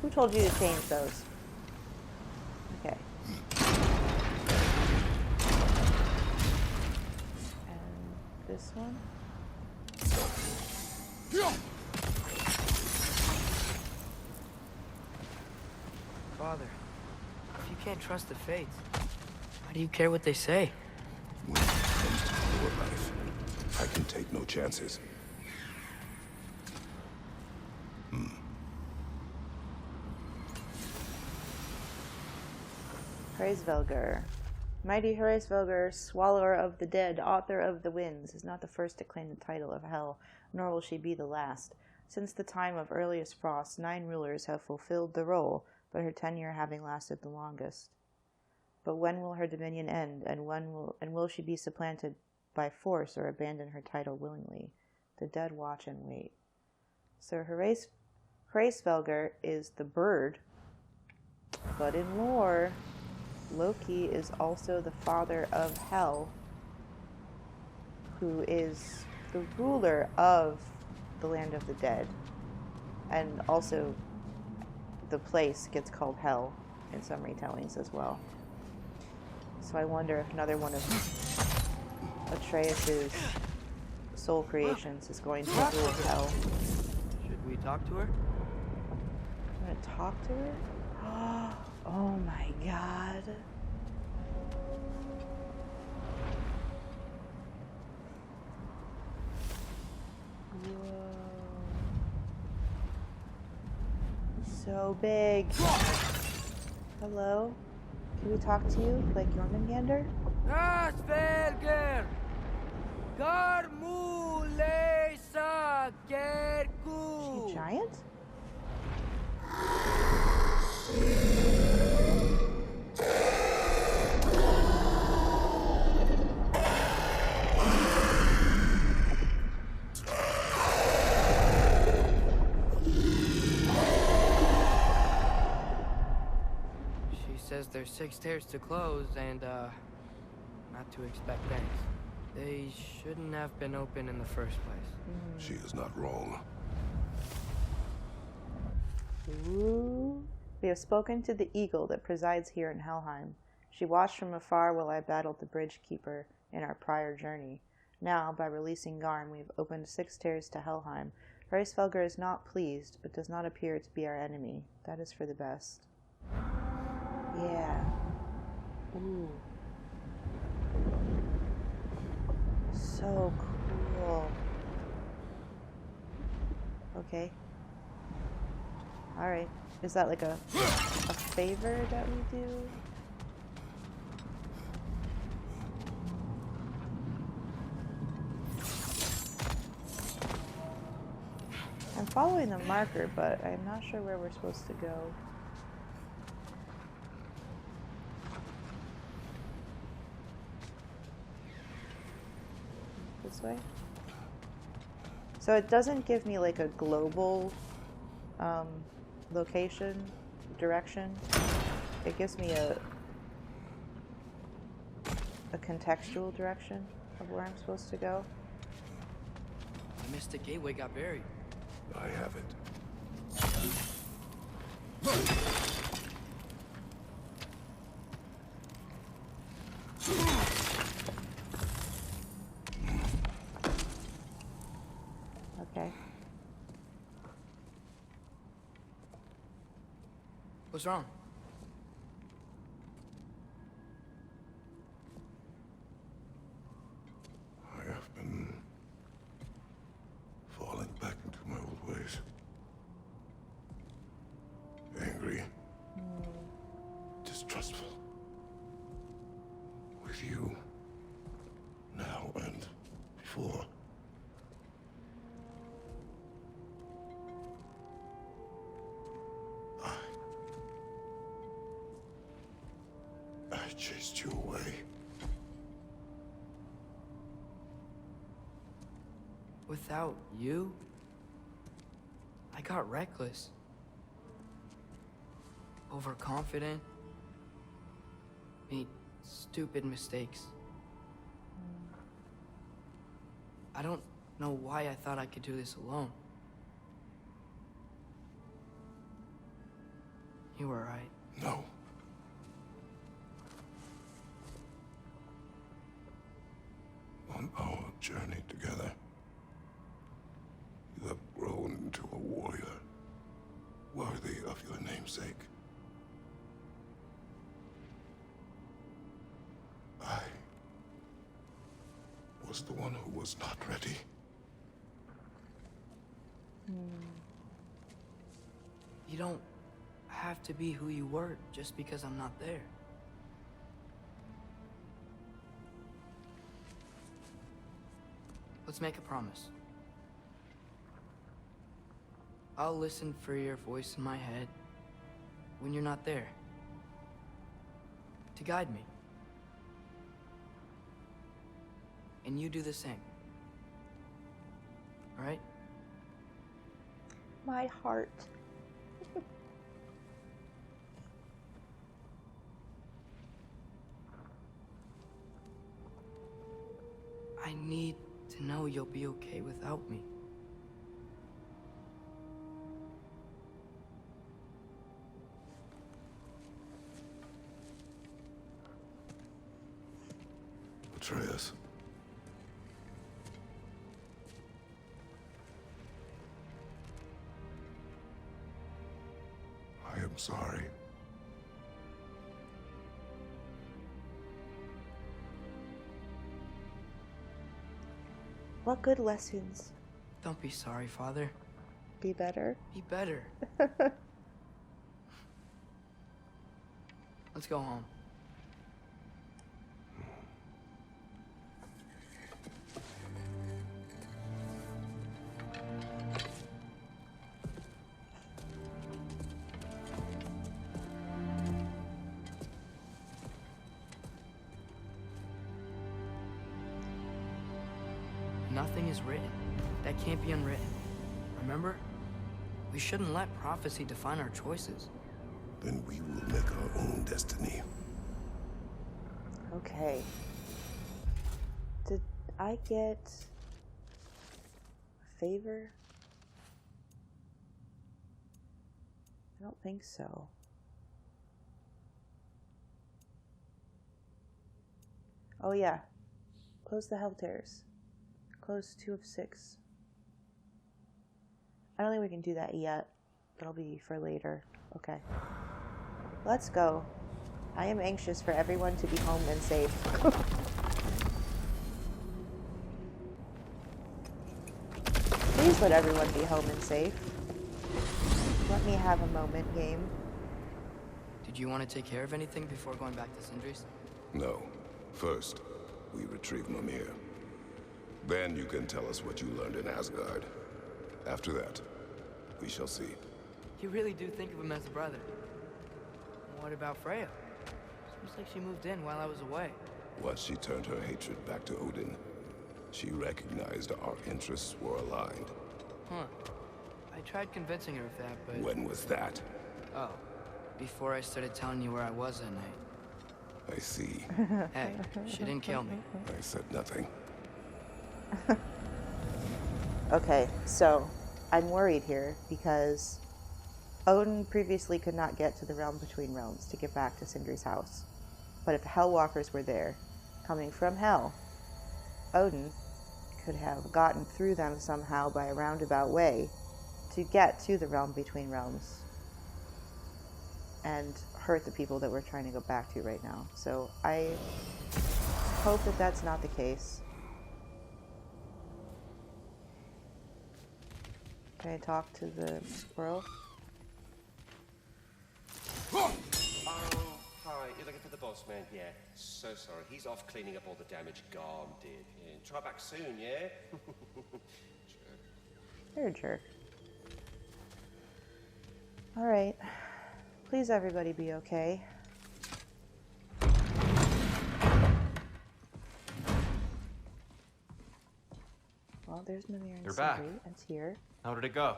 Who told you to change those? This one? Father, if you can't trust the fates, why do you care what they say? When it comes to your life, I can take no chances. Hraesvelgr. Mighty Hraesvelgr, swallower of the dead, author of the winds, is not the first to claim the title of Hel, nor will she be the last. Since the time of earliest frost, 9 rulers have fulfilled the role, but her tenure having lasted the longest. But when will her dominion end, and will she be supplanted by force or abandon her title willingly? The dead watch and wait. So Hraesvelgr is the bird, but in lore, Loki is also the father of Hel, who is the ruler of the land of the dead. And also, the place gets called Hel in some retellings as well. So I wonder if another one of Atreus' soul creations is going to rule Hel. Should we talk to her? I'm gonna talk to her? Oh my god. Whoa. So big. Hello? Can we talk to you like Jormungandr? Hraesvelgr! Garmulesa Gerku! Is she a giant? She says there's 6 stairs to close and, not to expect thanks. They shouldn't have been open in the first place. She is not wrong. Ooh. We have spoken to the eagle that presides here in Helheim. She watched from afar while I battled the bridge keeper in our prior journey. Now, by releasing Garm, we have opened 6 stairs to Helheim. Hraesvelgr is not pleased, but does not appear to be our enemy. That is for the best. Yeah. Ooh. So cool. Okay. Alright. Is that like a favor that we do? I'm following the marker, but I'm not sure where we're supposed to go. This way? So it doesn't give me like a global location, direction. It gives me a contextual direction of where I'm supposed to go. The Mystic Gateway got buried. I have it. Okay. What's wrong? I have been falling back into my old ways. Angry. Distrustful. With you. Now and before. I chased you away. Without you, I got reckless. Overconfident. Made stupid mistakes. I don't know why I thought I could do this alone. You were right. No. On our journey namesake. I was the one who was not ready. You don't have to be who you were just because I'm not there. Let's make a promise. I'll listen for your voice in my head when you're not there, to guide me. And you do the same. All right? My heart. I need to know you'll be okay without me. Atreus. I am sorry. What good lessons? Don't be sorry, Father. Be better? Be better. Let's go home. Nothing is written that can't be unwritten. Remember? We shouldn't let prophecy define our choices. Then we will make our own destiny. Okay. Did I get a favor? I don't think so. Oh yeah. Close the hell tears. Close 2 of 6. I don't think we can do that yet. That'll be for later. Okay. Let's go. I am anxious for everyone to be home and safe. Please let everyone be home and safe. Let me have a moment, game. Did you want to take care of anything before going back to Sindri's? No. First, we retrieve Mimir. Then you can tell us what you learned in Asgard. After that, we shall see. You really do think of him as a brother. What about Freya? Seems like she moved in while I was away. Once she turned her hatred back to Odin, she recognized our interests were aligned. Huh. I tried convincing her of that, but... When was that? Oh, before I started telling you where I was that night. I see. Hey, she didn't kill me. I said nothing. Okay, so I'm worried here because Odin previously could not get to the realm between realms to get back to Sindri's house. But if the Hellwalkers were there, coming from Hell, Odin could have gotten through them somehow by a roundabout way to get to the realm between realms and hurt the people that we're trying to go back to right now. So I hope that that's not the case. Can I talk to the squirrel? Oh, hi. You're looking for the boss man? Yeah. So sorry. He's off cleaning up all the damage Garm did. Yeah. Try back soon, yeah? You're a jerk. Alright. Please everybody be okay. Well, there's Mimir and You're back. Sindri. It's here. How did it go?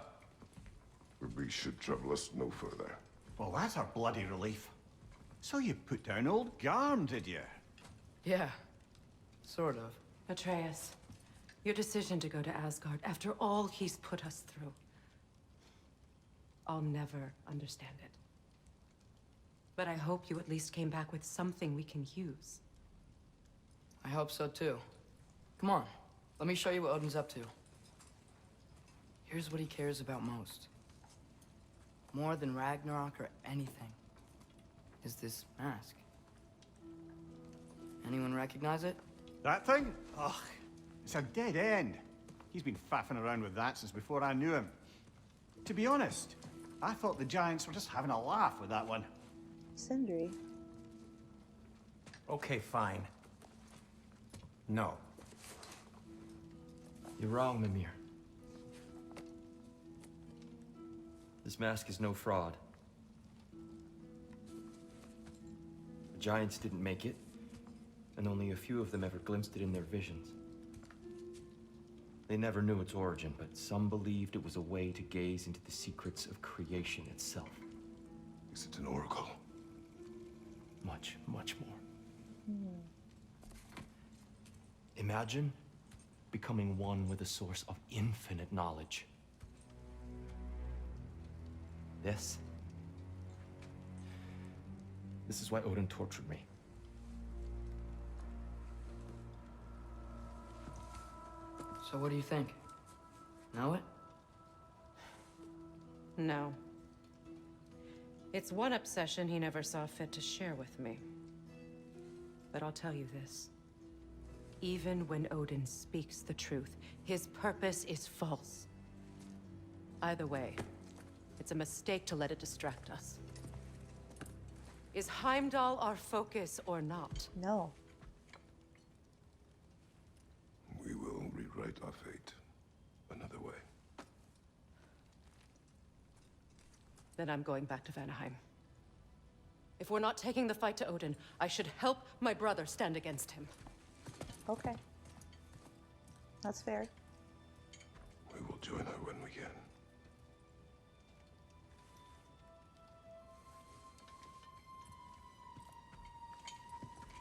The beast should trouble us no further. Well, that's a bloody relief. So you put down old Garm, did you? Yeah, sort of. Atreus, your decision to go to Asgard after all he's put us through. I'll never understand it. But I hope you at least came back with something we can use. I hope so too. Come on, let me show you what Odin's up to. Here's what he cares about most. more than Ragnarok or anything, is this mask. Anyone recognize it? That thing? Ugh, it's a dead end. He's been faffing around with that since before I knew him. To be honest, I thought the Giants were just having a laugh with that one. Sindri. Okay, fine. No. You're wrong, Mimir. This mask is no fraud. The Giants didn't make it, and only a few of them ever glimpsed it in their visions. They never knew its origin, but some believed it was a way to gaze into the secrets of creation itself. Is it an oracle? Much, much more. Imagine becoming one with a source of infinite knowledge. This is why Odin tortured me. So what do you think? Know it? No. It's one obsession he never saw fit to share with me. But I'll tell you this. Even when Odin speaks the truth, his purpose is false. Either way, it's a mistake to let it distract us. Is Heimdall our focus or not? No. We will rewrite our fate another way. Then I'm going back to Vanaheim. If we're not taking the fight to Odin, I should help my brother stand against him. Okay. That's fair. We will join her when we can.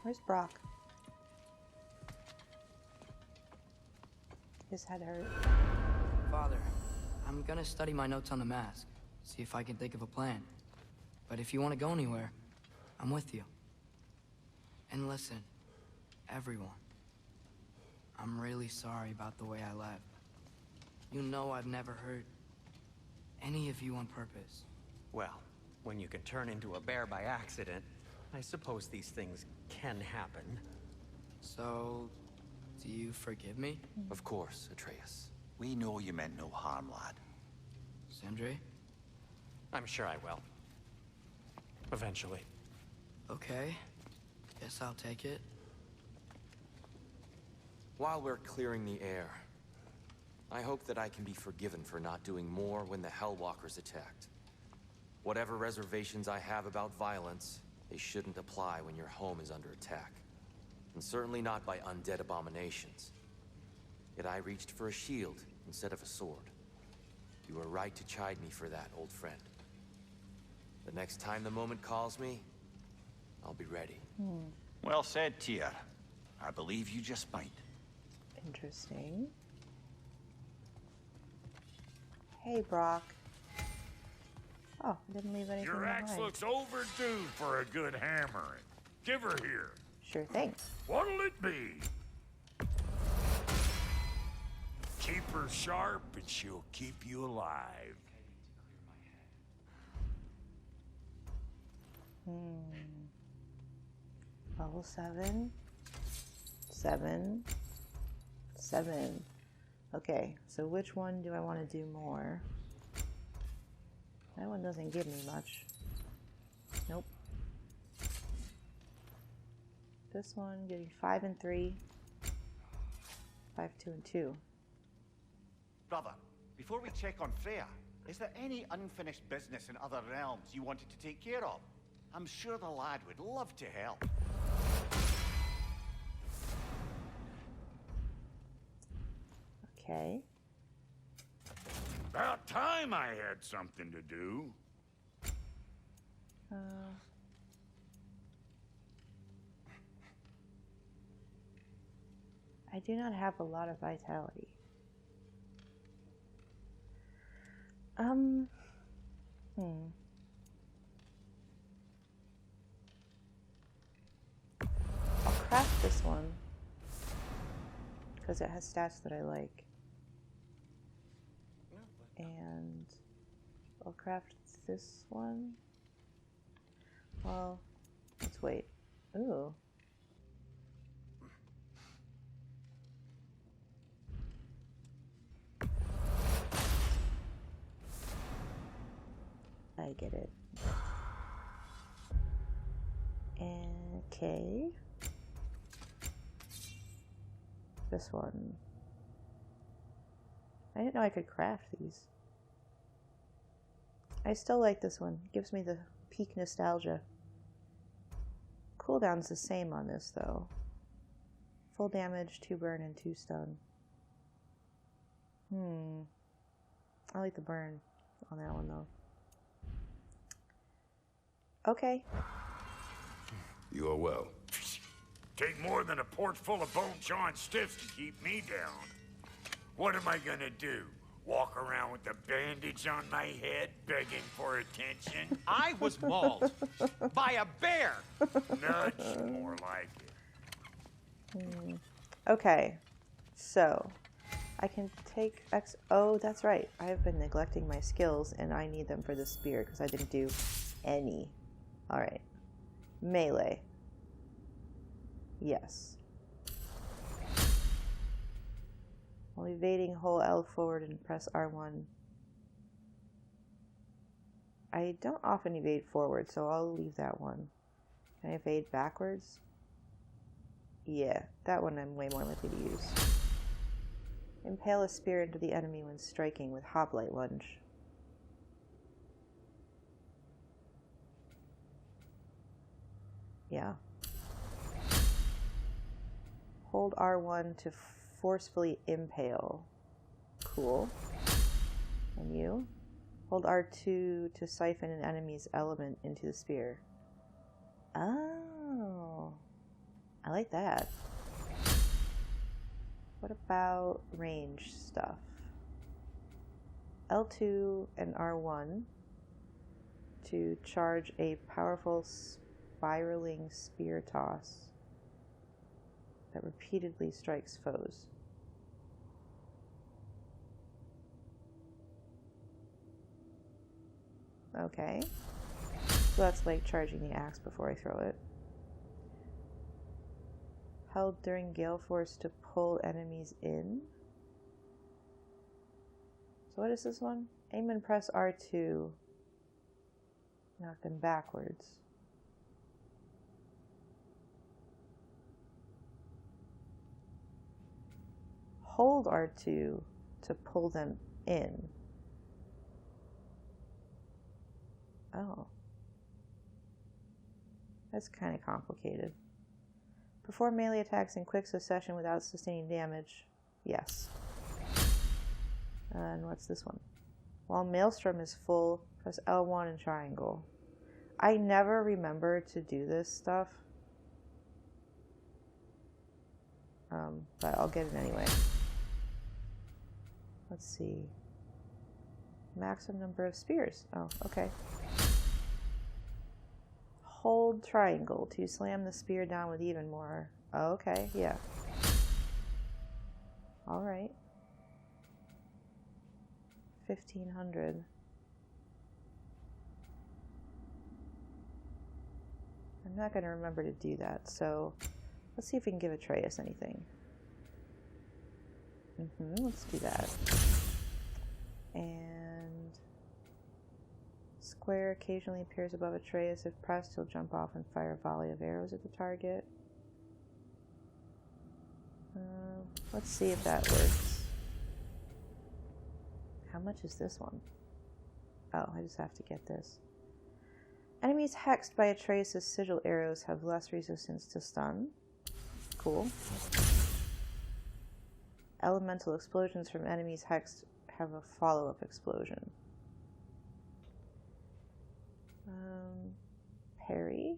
Where's Brock? His head hurt. Father, I'm gonna study my notes on the mask, see if I can think of a plan. But if you want to go anywhere, I'm with you. And listen, everyone. I'm really sorry about the way I left. You know I've never hurt any of you on purpose. Well, when you can turn into a bear by accident, I suppose these things can happen. So, do you forgive me? Of course, Atreus. We know you meant no harm, lad. Sindri? I'm sure I will. Eventually. Okay. Guess I'll take it. While we're clearing the air, I hope that I can be forgiven for not doing more when the Hellwalkers attacked. Whatever reservations I have about violence, they shouldn't apply when your home is under attack. And certainly not by undead abominations. Yet I reached for a shield instead of a sword. You were right to chide me for that, old friend. The next time the moment calls me, I'll be ready. Well said, Tyr. I believe you just might. Interesting. Hey, Brock. Oh, didn't leave anything Your axe behind. looks overdue for a good hammering. Give her here. Sure thing. What'll it be? Keep her sharp and she'll keep you alive. Level 7. 7. 7. Okay, so which one do I want to do more? That one doesn't give me much. Nope. This one getting 5 and 3. 5, 2, and 2. Brother, before we check on Freya, is there any unfinished business in other realms you wanted to take care of? I'm sure the lad would love to help. Okay. About time I had something to do. I do not have a lot of vitality. I'll craft this one because it has stats that I like. And I'll craft this one. Well, let's wait. Ooh. I get it. Okay. This one. I didn't know I could craft these. I still like this one. It gives me the peak nostalgia. Cooldown's the same on this though. Full damage, 2 burn, and 2 stun. I like the burn on that one though. Okay. You are well. Take more than a port full of bone-chawing stiffs to keep me down. What am I gonna do? Walk around with a bandage on my head, begging for attention? I was mauled by a bear. Nudge, more like it. Okay, so I can take X. Oh, that's right. I have been neglecting my skills, and I need them for the spear because I didn't do any. All right, melee. Yes. While evading, hold L forward and press R1. I don't often evade forward, so I'll leave that one. Can I evade backwards? Yeah, that one I'm way more likely to use. Impale a spear into the enemy when striking with hoplite lunge. Yeah. Hold R1 to forcefully impale. Cool. And you? Hold R2 to siphon an enemy's element into the spear. Oh. I like that. What about range stuff? L2 and R1 to charge a powerful spiraling spear toss that repeatedly strikes foes. Okay. So that's like charging the axe before I throw it. Held during gale force to pull enemies in. So what is this one? Aim and press R2. Knock them backwards. Hold R2 to pull them in. Oh. That's kind of complicated. Perform melee attacks in quick succession without sustaining damage. Yes. And what's this one? While Maelstrom is full, press L1 and triangle. I never remember to do this stuff. But I'll get it anyway. Let's see. Maximum number of spears. Oh, okay. Hold triangle to slam the spear down with even more. Oh, okay, yeah. Alright. 1500. I'm not going to remember to do that, so let's see if we can give Atreus anything. Let's do that. And square occasionally appears above Atreus. If pressed, he'll jump off and fire a volley of arrows at the target. Let's see if that works. How much is this one? Oh, I just have to get this. Enemies hexed by Atreus' sigil arrows have less resistance to stun. Cool. Elemental explosions from enemies hexed have a follow-up explosion. Parry.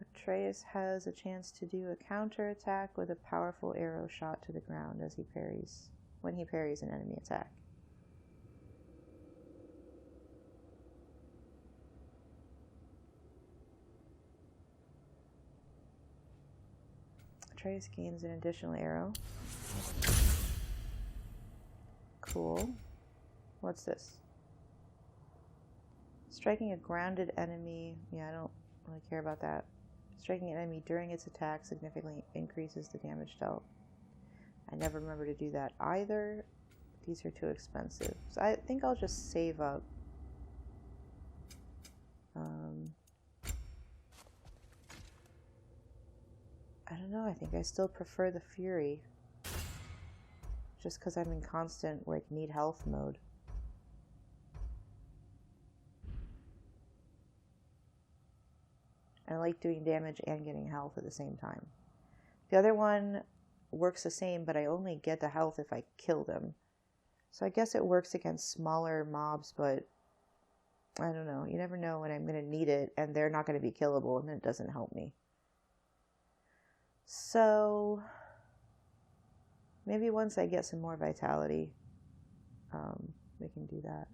Atreus has a chance to do a counterattack with a powerful arrow shot to the ground as he parries, when he parries an enemy attack. Atreus gains an additional arrow. Cool. What's this? Striking a grounded enemy. Yeah, I don't really care about that. Striking an enemy during its attack significantly increases the damage dealt. I never remember to do that either. These are too expensive. So I think I'll just save up. I don't know. I think I still prefer the Fury. Just because I'm in constant, like, need health mode. I like doing damage and getting health at the same time. The other one works the same, but I only get the health if I kill them. So I guess it works against smaller mobs, but I don't know. You never know when I'm going to need it, and they're not going to be killable, and then it doesn't help me. So maybe once I get some more vitality, we can do that.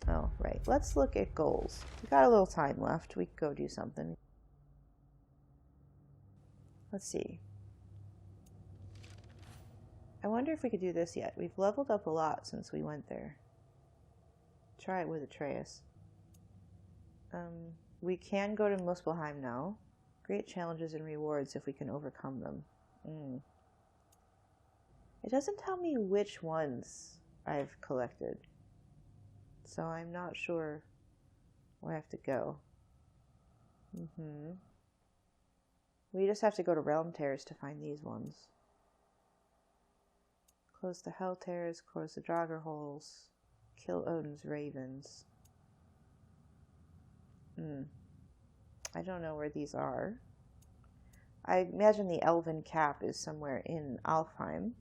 Oh, right. Let's look at goals. We got a little time left. We could go do something. Let's see. I wonder if we could do this yet. We've leveled up a lot since we went there. Try it with Atreus. We can go to Muspelheim now. Great challenges and rewards if we can overcome them. It doesn't tell me which ones I've collected. So I'm not sure where I have to go. We just have to go to Realm Tears to find these ones. Close the Hell Tears, close the Draugr Holes, kill Odin's Ravens. I don't know where these are. I imagine the Elven Cap is somewhere in Alfheim.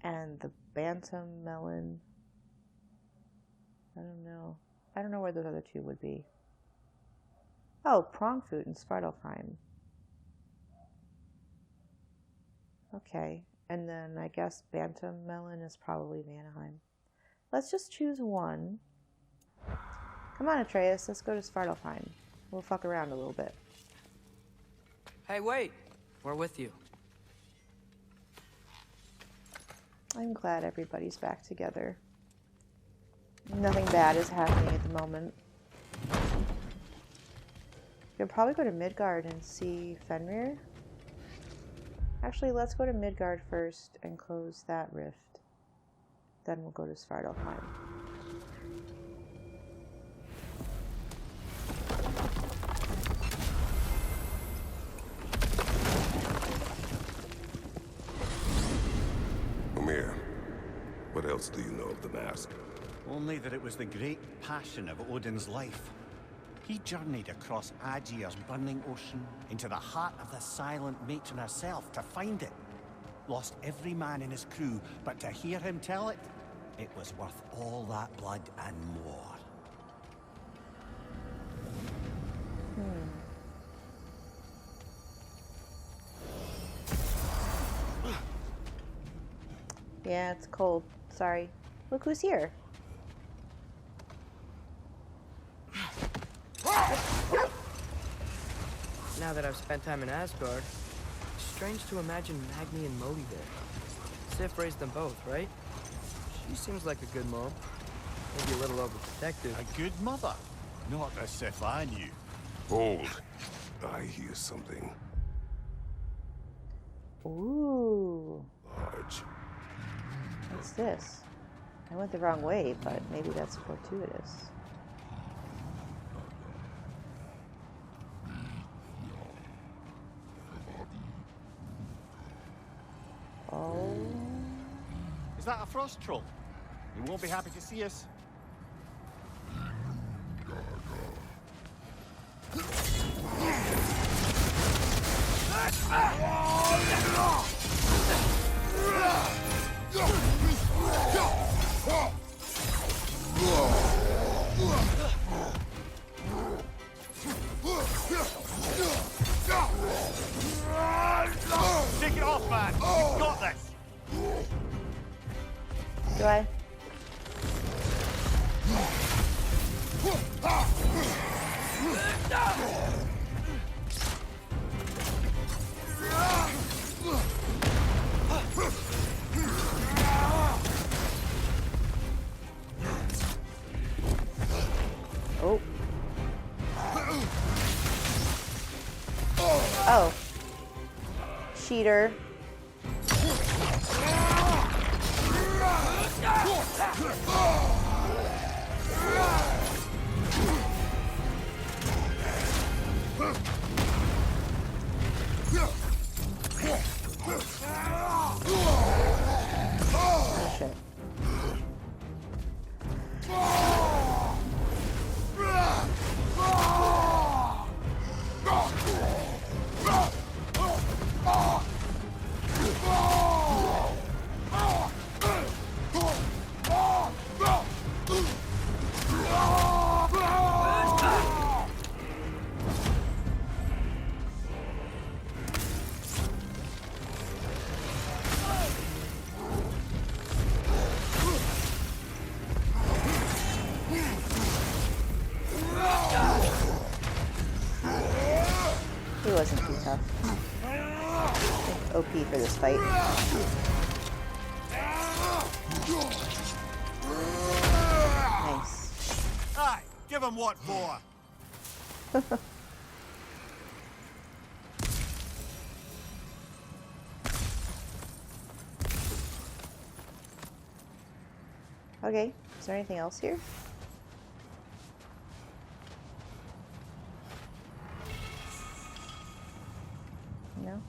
And the Bantam Melon. I don't know. I don't know where those other two would be. Oh, Prongfoot in Svartalfheim. Okay. And then I guess Bantam Melon is probably Vanaheim. Let's just choose one. Come on, Atreus. Let's go to Svartalfheim. We'll fuck around a little bit. Hey, wait! We're with you. I'm glad everybody's back together. Nothing bad is happening at the moment. We could probably go to Midgard and see Fenrir. Actually, let's go to Midgard first and close that rift. Then we'll go to Svartalfheim. Mimir, what else do you know of the mask? Only that it was the great passion of Odin's life. He journeyed across Aegir's burning ocean into the heart of the silent matron herself to find it. Lost every man in his crew, but to hear him tell it, it was worth all that blood and more. Yeah, it's cold. Sorry. Look who's here. Now that I've spent time in Asgard, it's strange to imagine Magni and Modi there. Sif raised them both, right? She seems like a good mom. Maybe a little overprotective. A good mother? Not the Sif I knew. Hold. I hear something. Ooh. Large. What's this? I went the wrong way, but maybe that's fortuitous. Oh. Is that a frost troll? He won't be happy to see us. Take it off, man! You've got this! Do I? cheater. Oh, shit. He wasn't too tough. OP for this fight. Nice. Aye, give him what for. Okay, is there anything else here? No?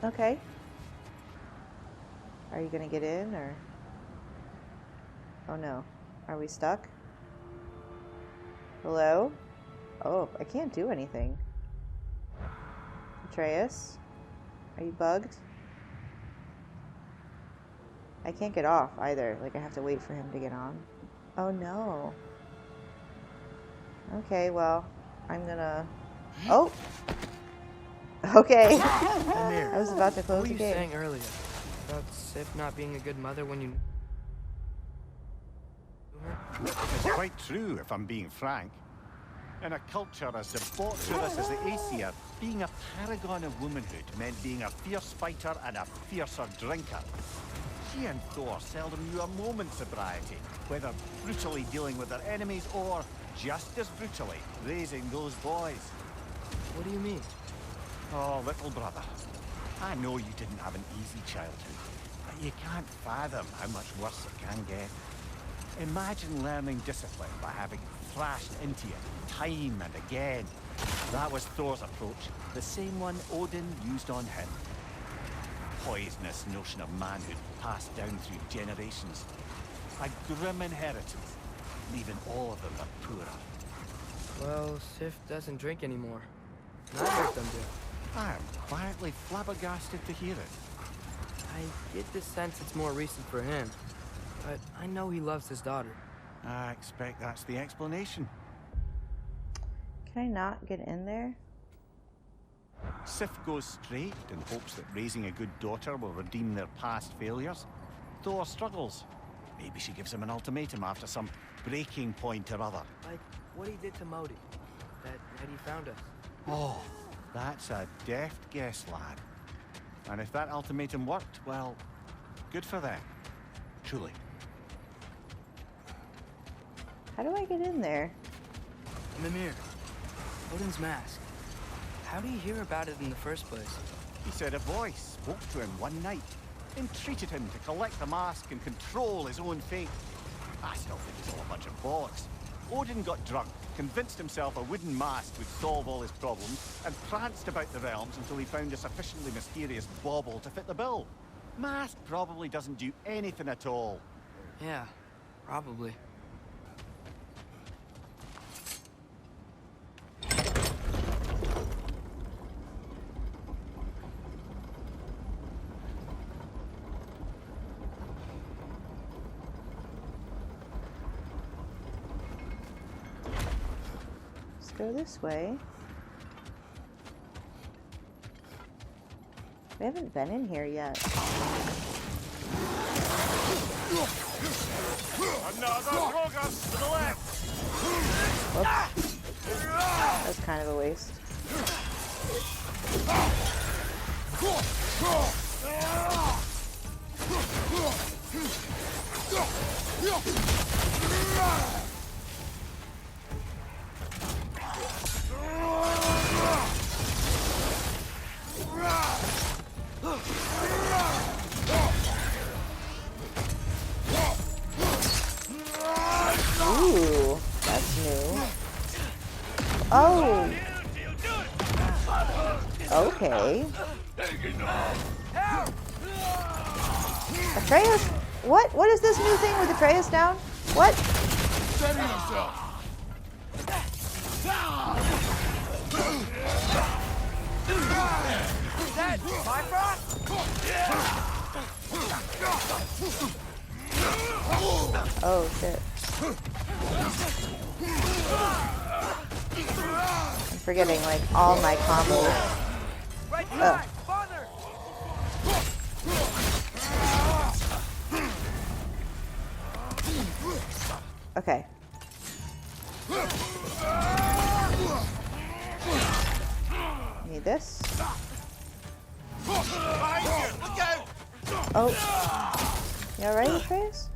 Okay. Are you gonna get in, or? Oh no. Are we stuck? Hello? Oh, I can't do anything. Atreus? Are you bugged? I can't get off either. Like, I have to wait for him to get on. Oh no. Okay, well, I'm gonna... Oh! Okay. I was about to close what the were you game. saying earlier about Sif not being a good mother when you... It's quite true, if I'm being frank. In a culture as debaucherous as the Aesir, being a paragon of womanhood meant being a fierce fighter and a fiercer drinker. She and Thor seldom knew a moment's sobriety, whether brutally dealing with their enemies or, just as brutally, raising those boys. What do you mean? Oh, little brother. I know you didn't have an easy childhood, but you can't fathom how much worse it can get. Imagine learning discipline by having thrashed into you time and again. That was Thor's approach, the same one Odin used on him. Poisonous notion of manhood passed down through generations. A grim inheritance, leaving all of them the poorer. Well, Sif doesn't drink anymore. Neither of them do. I am quietly flabbergasted to hear it. I get the sense it's more recent for him, but I know he loves his daughter. I expect that's the explanation. Can I not get in there? Sif goes straight and hopes that raising a good daughter will redeem their past failures. Thor struggles. Maybe she gives him an ultimatum after some breaking point or other. Like what he did to Modi, that night he found us. Oh, that's a deft guess, lad. And if that ultimatum worked, well, good for them. Truly. How do I get in there? Mimir, Odin's mask. How do you hear about it in the first place? He said a voice spoke to him one night, entreated him to collect the mask and control his own fate. I still think it's all a bunch of bollocks. Odin got drunk, convinced himself a wooden mask would solve all his problems, and pranced about the realms until he found a sufficiently mysterious bauble to fit the bill. Mask probably doesn't do anything at all. Yeah, probably. Go this way. We haven't been in here yet. Another progress to the left. Whoops. That's kind of a waste. Okay. Atreus? What? What is this new thing with Atreus down? What? Steady yourself. Is that Bifrost? Oh shit. I'm forgetting like all my combos. Right side, father. Okay. Need this. Oh. You alright, Atreus?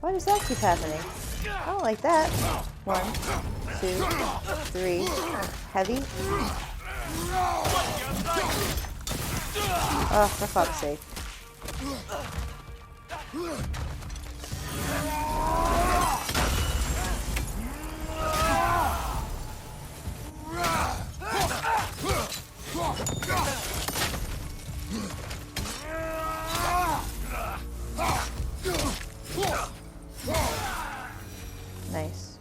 Why does that keep happening? I don't like that. 1, 2, 3. Heavy. Oh, for fuck's sake. Nice.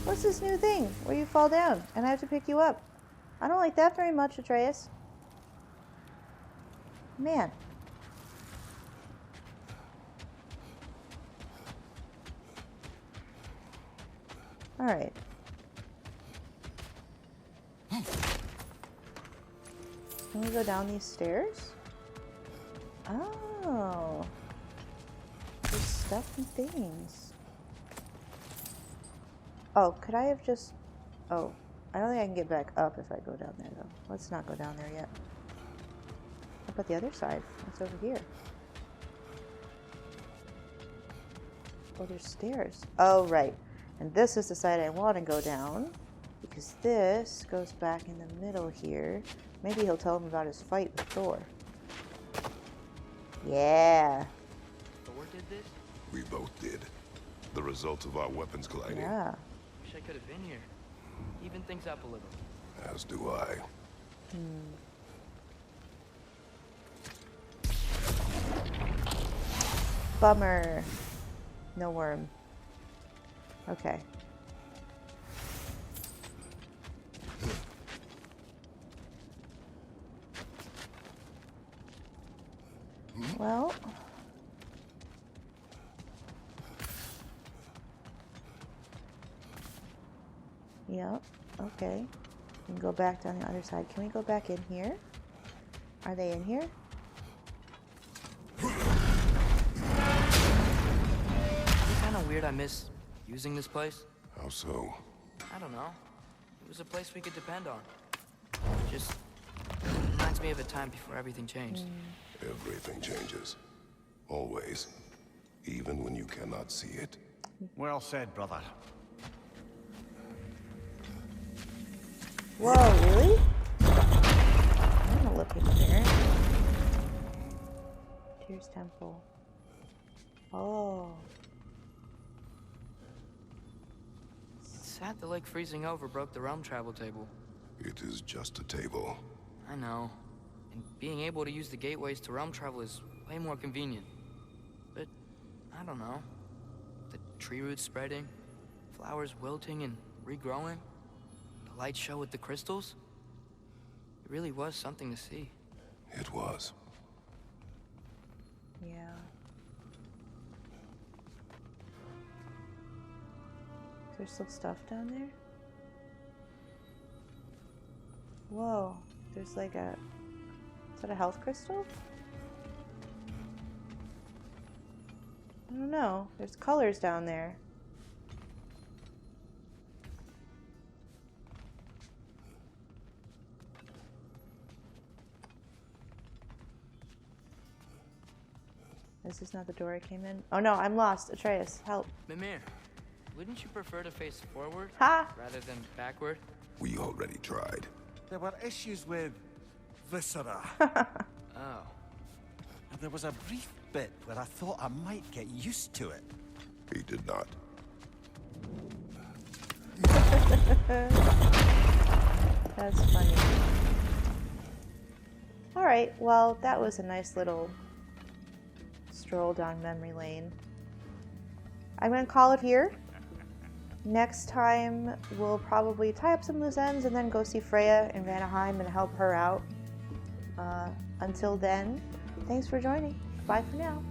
What's this new thing where you fall down and I have to pick you up? I don't like that very much, Atreus. Man. Alright. Can we go down these stairs? Oh. There's stuff and things. Oh, could I have just... Oh. I don't think I can get back up if I go down there, though. Let's not go down there yet. How about the other side? What's over here? Oh, there's stairs. Oh, right. And this is the side I want to go down. Because this goes back in the middle here. Maybe he'll tell him about his fight with Thor. Yeah. Thor did this? We both did. The result of our weapons colliding. Yeah. Wish I could have been here. Even things up a little. As do I. Bummer. No worm. Okay. Well. Yep. Okay. We can go back down the other side. Can we go back in here? Are they in here? It's kind of weird I miss using this place. How so? I don't know. It was a place we could depend on. Just reminds me of a time before everything changed. Everything changes. Always. Even when you cannot see it. Well said, brother. Whoa, really? I'm gonna look in here. Tears Temple. Oh. Sad the lake freezing over broke the realm travel table. It is just a table. I know. And being able to use the gateways to realm travel is way more convenient. But, I don't know. The tree roots spreading, flowers wilting and regrowing, the light show with the crystals. It really was something to see. It was. Yeah. Is there still stuff down there? Whoa. There's like a... Is that a health crystal? I don't know. There's colors down there. Is this not the door I came in? Oh no, I'm lost. Atreus, help. Mimir, wouldn't you prefer to face forward Ha! rather than backward? We already tried. There were issues with viscera. Oh. And there was a brief bit where I thought I might get used to it. He did not. That's funny. Alright, well, that was a nice little stroll down memory lane. I'm going to call it here. Next time, we'll probably tie up some loose ends and then go see Freya in Vanaheim and help her out. Until then, thanks for joining. Bye for now.